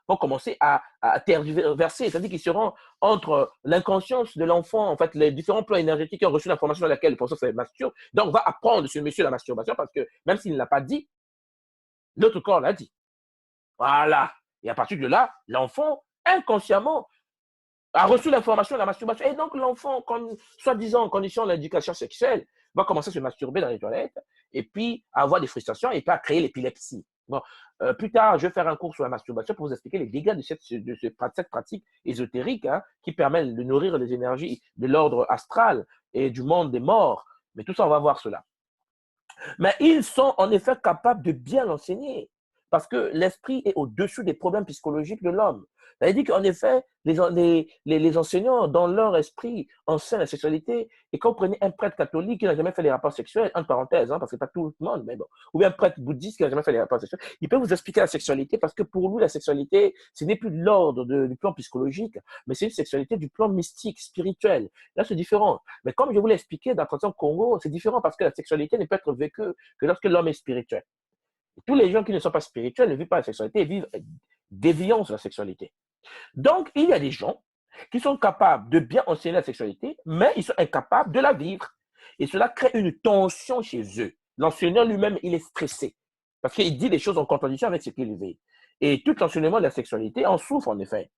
vont commencer à tergiverser, c'est-à-dire qu'ils seront entre l'inconscience de l'enfant, en fait, les différents plans énergétiques qui ont reçu l'information dans laquelle le professeur se masturbe. Donc, on va apprendre ce monsieur la masturbation parce que même s'il ne l'a pas dit, l'autre corps l'a dit. Voilà. Et à partir de là, l'enfant, inconsciemment, a reçu l'information de la masturbation. Et donc, l'enfant, soi-disant en condition d'éducation sexuelle, va commencer à se masturber dans les toilettes et puis avoir des frustrations et puis à créer l'épilepsie. Bon, plus tard, je vais faire un cours sur la masturbation pour vous expliquer les dégâts de cette pratique ésotérique hein, qui permet de nourrir les énergies de l'ordre astral et du monde des morts. Mais tout ça, on va voir cela. Mais ils sont en effet capables de bien l'enseigner parce que l'esprit est au-dessus des problèmes psychologiques de l'homme. Ça veut dire qu'en effet, les enseignants, dans leur esprit, enseignent la sexualité. Et quand vous prenez un prêtre catholique qui n'a jamais fait les rapports sexuels, entre parenthèses, hein, parce que pas tout le monde, mais bon, ou bien un prêtre bouddhiste qui n'a jamais fait les rapports sexuels, il peut vous expliquer la sexualité parce que pour lui, la sexualité, ce n'est plus de l'ordre du plan psychologique, mais c'est une sexualité du plan mystique, spirituel. Là, c'est différent. Mais comme je vous l'ai expliqué, dans la tradition Congo, c'est différent parce que la sexualité ne peut être vécue que lorsque l'homme est spirituel. Et tous les gens qui ne sont pas spirituels ne vivent pas la sexualité, ils vivent déviance de la sexualité. Donc, il y a des gens qui sont capables de bien enseigner la sexualité, mais ils sont incapables de la vivre. Et cela crée une tension chez eux. L'enseignant lui-même, il est stressé parce qu'il dit des choses en contradiction avec ce qu'il vit. Et tout l'enseignement de la sexualité en souffre, en effet.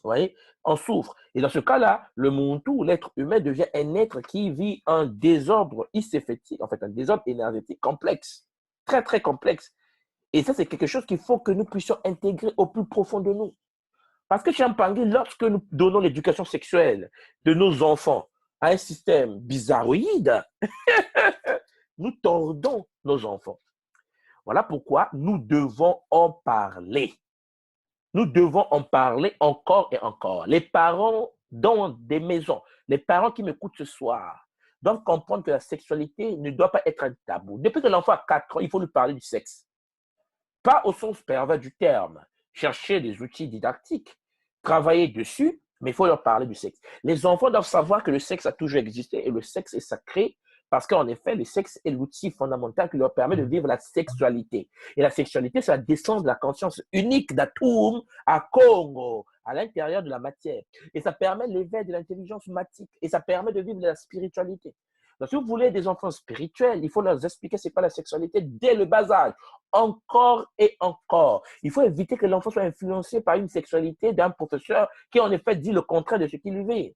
Vous voyez, en souffre. Et dans ce cas-là, le Muntu, l'être humain, devient un être qui vit un désordre iséfétique, en fait, un désordre énergétique complexe, très, très complexe. Et ça, c'est quelque chose qu'il faut que nous puissions intégrer au plus profond de nous. Parce que Champangui, lorsque nous donnons l'éducation sexuelle de nos enfants à un système bizarroïde, nous tordons nos enfants. Voilà pourquoi nous devons en parler. Nous devons en parler encore et encore. Les parents dans des maisons, les parents qui m'écoutent ce soir, doivent comprendre que la sexualité ne doit pas être un tabou. Depuis que l'enfant a 4 ans, il faut lui parler du sexe. Pas au sens pervers du terme. Chercher des outils didactiques, travailler dessus, mais il faut leur parler du sexe. Les enfants doivent savoir que le sexe a toujours existé et le sexe est sacré parce qu'en effet, le sexe est l'outil fondamental qui leur permet de vivre la sexualité. Et la sexualité, c'est la descente de la conscience unique d'Atum à Congo, à l'intérieur de la matière. Et ça permet l'éveil de l'intelligence matique et ça permet de vivre la spiritualité. Donc, si vous voulez des enfants spirituels, il faut leur expliquer c'est quoi la sexualité dès le bas âge, encore et encore. Il faut éviter que l'enfant soit influencé par une sexualité d'un professeur qui, en effet, dit le contraire de ce qu'il vit.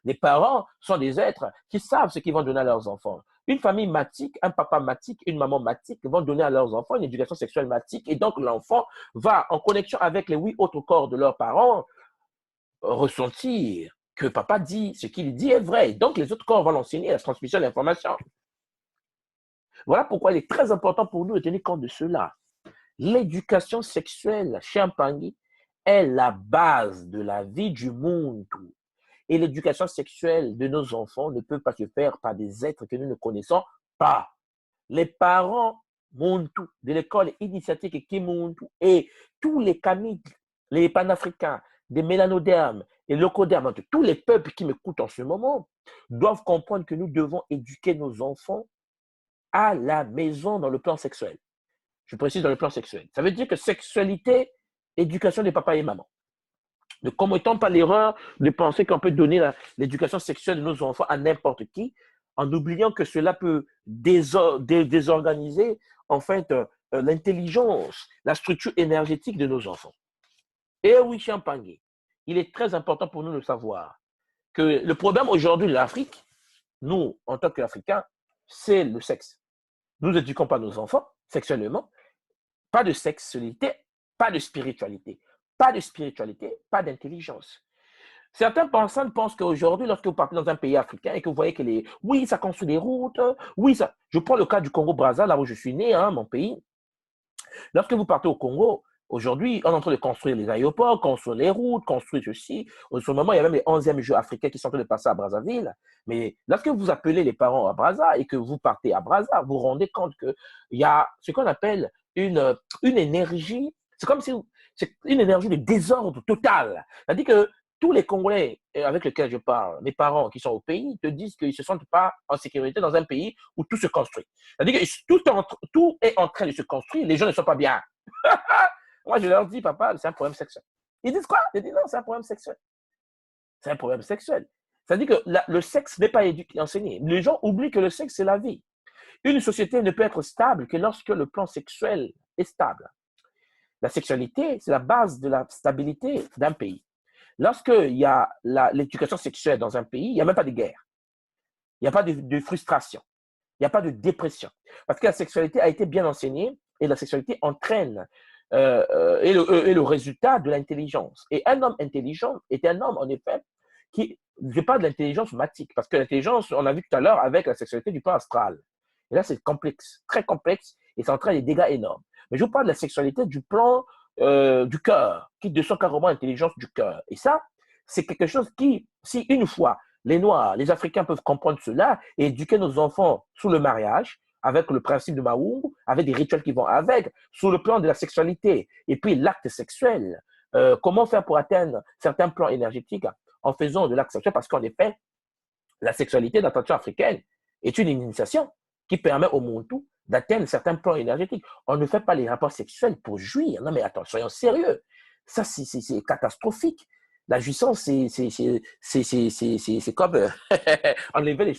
Les parents sont des êtres qui savent ce qu'ils vont donner à leurs enfants. Une famille matique, un papa matique, une maman matique vont donner à leurs enfants une éducation sexuelle matique et donc l'enfant va, en connexion avec les 8 autres corps de leurs parents, ressentir que papa dit, ce qu'il dit est vrai. Donc les autres corps vont l'enseigner la transmission de l'information. Voilà pourquoi il est très important pour nous de tenir compte de cela. L'éducation sexuelle chez un Mpangui est la base de la vie du monde. Et l'éducation sexuelle de nos enfants ne peut pas se faire par des êtres que nous ne connaissons pas. Les parents Muntu de l'école initiatique Kimuntu et tous les Kamiks, les panafricains, des mélanodermes et locodermes, tous les peuples qui m'écoutent en ce moment, doivent comprendre que nous devons éduquer nos enfants à la maison dans le plan sexuel. Je précise dans le plan sexuel. Ça veut dire que sexualité, éducation des papas et mamans. Ne commettons pas l'erreur de penser qu'on peut donner l'éducation sexuelle de nos enfants à n'importe qui, en oubliant que cela peut désorganiser en fait l'intelligence, la structure énergétique de nos enfants. Et oui, Champagne, il est très important pour nous de savoir que le problème aujourd'hui de l'Afrique, nous, en tant qu'Africains, c'est le sexe. Nous n'éduquons pas nos enfants sexuellement, pas de sexualité, pas de spiritualité. Pas de spiritualité, pas d'intelligence. Certaines personnes pensent qu'aujourd'hui, lorsque vous partez dans un pays africain et que vous voyez que oui, ça construit des routes, oui, ça. Je prends le cas du Congo-Brazza, là où je suis né, hein, mon pays. Lorsque vous partez au Congo, aujourd'hui, on est en train de construire les aéroports, construire les routes, construire ceci. Au ce moment, il y a même les 11e Jeux africains qui sont en train de passer à Brazzaville. Mais lorsque vous appelez les parents à Brazza et que vous partez à Brazza, vous vous rendez compte qu'il y a ce qu'on appelle une énergie. C'est comme si c'est une énergie de désordre total. C'est-à-dire que tous les Congolais avec lesquels je parle, mes parents qui sont au pays, te disent qu'ils ne se sentent pas en sécurité dans un pays où tout se construit. C'est-à-dire que tout est en train de se construire, les gens ne sont pas bien. Moi, je leur dis, papa, c'est un problème sexuel. Ils disent quoi? Je dis non, c'est un problème sexuel. C'est un problème sexuel. C'est-à-dire que le sexe n'est pas enseigné. Les gens oublient que le sexe, c'est la vie. Une société ne peut être stable que lorsque le plan sexuel est stable. La sexualité, c'est la base de la stabilité d'un pays. Lorsqu'il y a l'éducation sexuelle dans un pays, il n'y a même pas de guerre. Il n'y a pas de frustration. Il n'y a pas de dépression. Parce que la sexualité a été bien enseignée et la sexualité entraîne et le résultat de l'intelligence. Et un homme intelligent est un homme, en effet, qui, je parle de l'intelligence matique, parce que l'intelligence, on a vu tout à l'heure avec la sexualité du plan astral. Et là, c'est complexe, très complexe, et ça entraîne des dégâts énormes. Mais je vous parle de la sexualité du plan du cœur, qui descend carrément l'intelligence du cœur. Et ça, c'est quelque chose qui, si une fois les Noirs, les Africains peuvent comprendre cela et éduquer nos enfants sous le mariage, avec le principe de Maungu, avec des rituels qui vont avec, sur le plan de la sexualité, et puis l'acte sexuel, comment faire pour atteindre certains plans énergétiques en faisant de l'acte sexuel, parce qu'en effet, la sexualité dans la tradition africaine est une initiation qui permet au monde tout d'atteindre certains plans énergétiques. On ne fait pas les rapports sexuels pour jouir. Non mais attends, soyons sérieux. Ça, c'est catastrophique. La jouissance, c'est comme enlever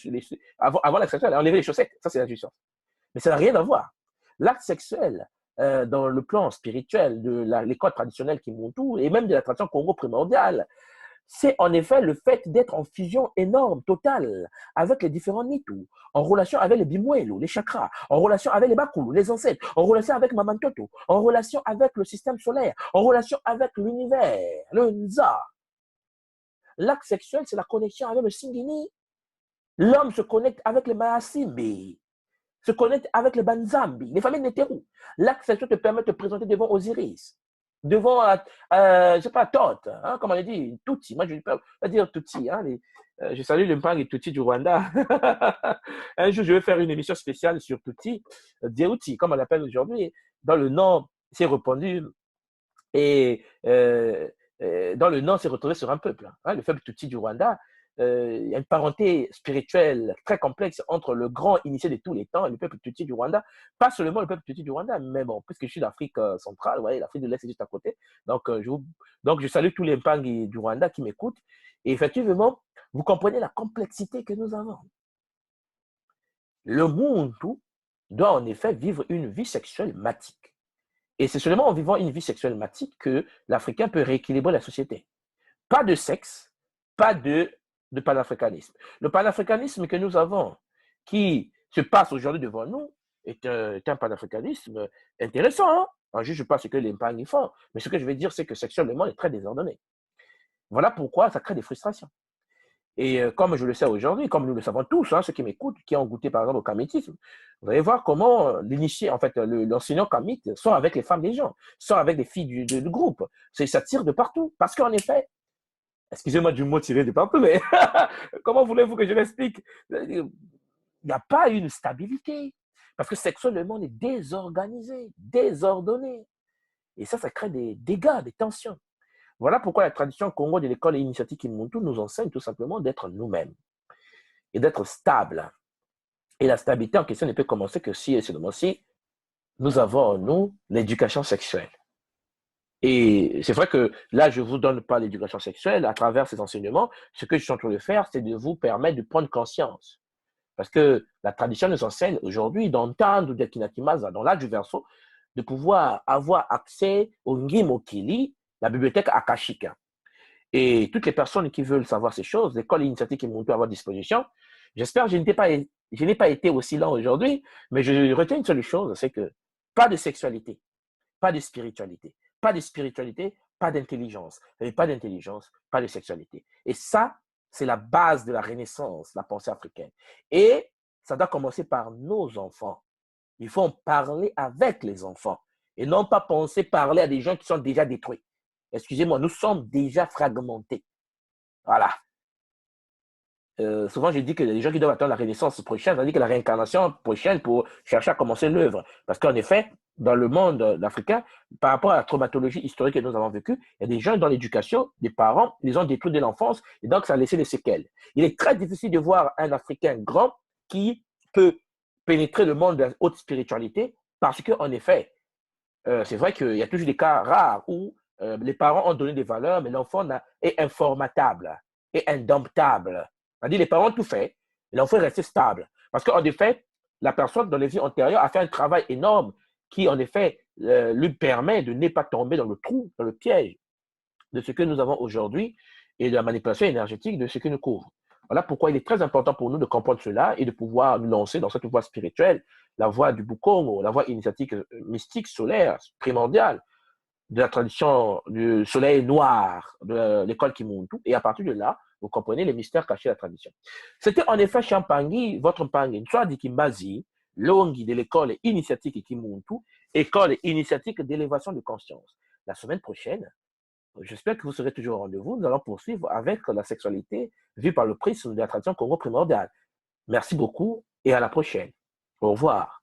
avant l'acte sexuel, enlever les chaussettes. Ça, c'est la jouissance. Mais ça n'a rien à voir. L'acte sexuel, dans le plan spirituel de l'école traditionnelle Kimuntu et même de la tradition Congo primordiale, c'est en effet le fait d'être en fusion énorme, totale, avec les différents nitus, en relation avec les bimuelo, les chakras, en relation avec les bakulu, les ancêtres, en relation avec Mamantoto, en relation avec le système solaire, en relation avec l'univers, le Nza. L'acte sexuel, c'est la connexion avec le Singini. L'homme se connecte avec les Maasimbi, se connecte avec les Banzambi, les familles Neteru. L'acte sexuel te permet de te présenter devant Osiris, devant, je sais pas, Thoth, hein, comme on a dit, Tutsi. Moi, je ne peux pas dire Tutsi. Hein, je salue le Mpang et Tutsi du Rwanda. Un jour, je vais faire une émission spéciale sur Tutsi, Djeuti, comme on l'appelle aujourd'hui. Dans le nom, c'est répandu. Et dans le nom, c'est retrouvé sur un peuple. Hein, le peuple Tutsi du Rwanda. Il y a une parenté spirituelle très complexe entre le grand initié de tous les temps et le peuple Tutsi du Rwanda. Pas seulement le peuple Tutsi du Rwanda, mais bon, puisque je suis d'Afrique centrale, ouais, l'Afrique de l'Est est juste à côté. Donc, je salue tous les Mpangi du Rwanda qui m'écoutent. Et effectivement, vous comprenez la complexité que nous avons. Le Muntu doit en effet vivre une vie sexuelle matique. Et c'est seulement en vivant une vie sexuelle matique que l'Africain peut rééquilibrer la société. Pas de sexe, pas de panafricanisme. Le panafricanisme que nous avons, qui se passe aujourd'hui devant nous, est un panafricanisme intéressant. Hein? En juge pas ce que les Mpangis font, mais ce que je veux dire, c'est que sexuellement, il est très désordonné. Voilà pourquoi ça crée des frustrations. Et comme je le sais aujourd'hui, comme nous le savons tous, hein, ceux qui m'écoutent, qui ont goûté par exemple au kamitisme, vous allez voir comment l'initié, en fait, l'enseignant kamite sort avec les femmes des gens, sort avec les filles du groupe. Ça tire de partout. Parce qu'en effet, excusez-moi du mot tiré de partout, mais comment voulez-vous que je l'explique? Il n'y a pas une stabilité. Parce que sexuellement, on est désorganisé, désordonné. Et ça crée des dégâts, des tensions. Voilà pourquoi la tradition Congo de l'école et initiative Kimuntu nous enseigne tout simplement d'être nous-mêmes et d'être stable. Et la stabilité en question ne peut commencer que si et seulement si nous avons en nous l'éducation sexuelle. Et c'est vrai que là, je ne vous donne pas l'éducation sexuelle à travers ces enseignements. Ce que je suis en train de faire, c'est de vous permettre de prendre conscience. Parce que la tradition nous enseigne aujourd'hui, dans Tando de Kinakimaza, dans l'âge du verso, de pouvoir avoir accès au Ngimokili, la bibliothèque akashique. Et toutes les personnes qui veulent savoir ces choses, l'école initiative qui m'ont à votre disposition, j'espère que je n'ai pas été aussi lent aujourd'hui, mais je retiens une seule chose, c'est que pas de sexualité, pas de spiritualité, pas de spiritualité, pas d'intelligence, et pas d'intelligence, pas de sexualité. Et ça, c'est la base de la Renaissance, la pensée africaine. Et ça doit commencer par nos enfants. Il faut en parler avec les enfants et non pas penser parler à des gens qui sont déjà détruits. Excusez-moi, nous sommes déjà fragmentés. Voilà. Souvent, je dis que les gens qui doivent attendre la Renaissance prochaine, c'est-à-dire que la réincarnation prochaine pour chercher à commencer l'œuvre. Parce qu'en effet, dans le monde africain, par rapport à la traumatologie historique que nous avons vécue, il y a des gens dans l'éducation, des parents, ils ont détruit de l'enfance et donc ça a laissé des séquelles. Il est très difficile de voir un Africain grand qui peut pénétrer le monde de la haute spiritualité parce qu'en effet, c'est vrai qu'il y a toujours des cas rares où les parents ont donné des valeurs, mais l'enfant est informatable, est indomptable. C'est-à-dire les parents ont tout fait, l'enfant est resté stable. Parce qu'en effet, la personne dans les vies antérieures a fait un travail énorme qui, en effet, lui permet de ne pas tomber dans le trou, dans le piège de ce que nous avons aujourd'hui et de la manipulation énergétique de ce que nous couvre. Voilà pourquoi il est très important pour nous de comprendre cela et de pouvoir nous lancer dans cette voie spirituelle, la voie du Bukongo, la voie initiatique mystique, solaire, primordiale, de la tradition du soleil noir, de l'école Kimuntu. Et à partir de là, vous comprenez les mystères cachés de la tradition. C'était en effet Champangi, votre Mpangi, soit dit Kimbazi, Longi de l'école initiatique Kimuntu, école initiatique d'élévation de conscience. La semaine prochaine, j'espère que vous serez toujours au rendez-vous. Nous allons poursuivre avec la sexualité vue par le prisme de la tradition Congo primordiale. Merci beaucoup et à la prochaine. Au revoir.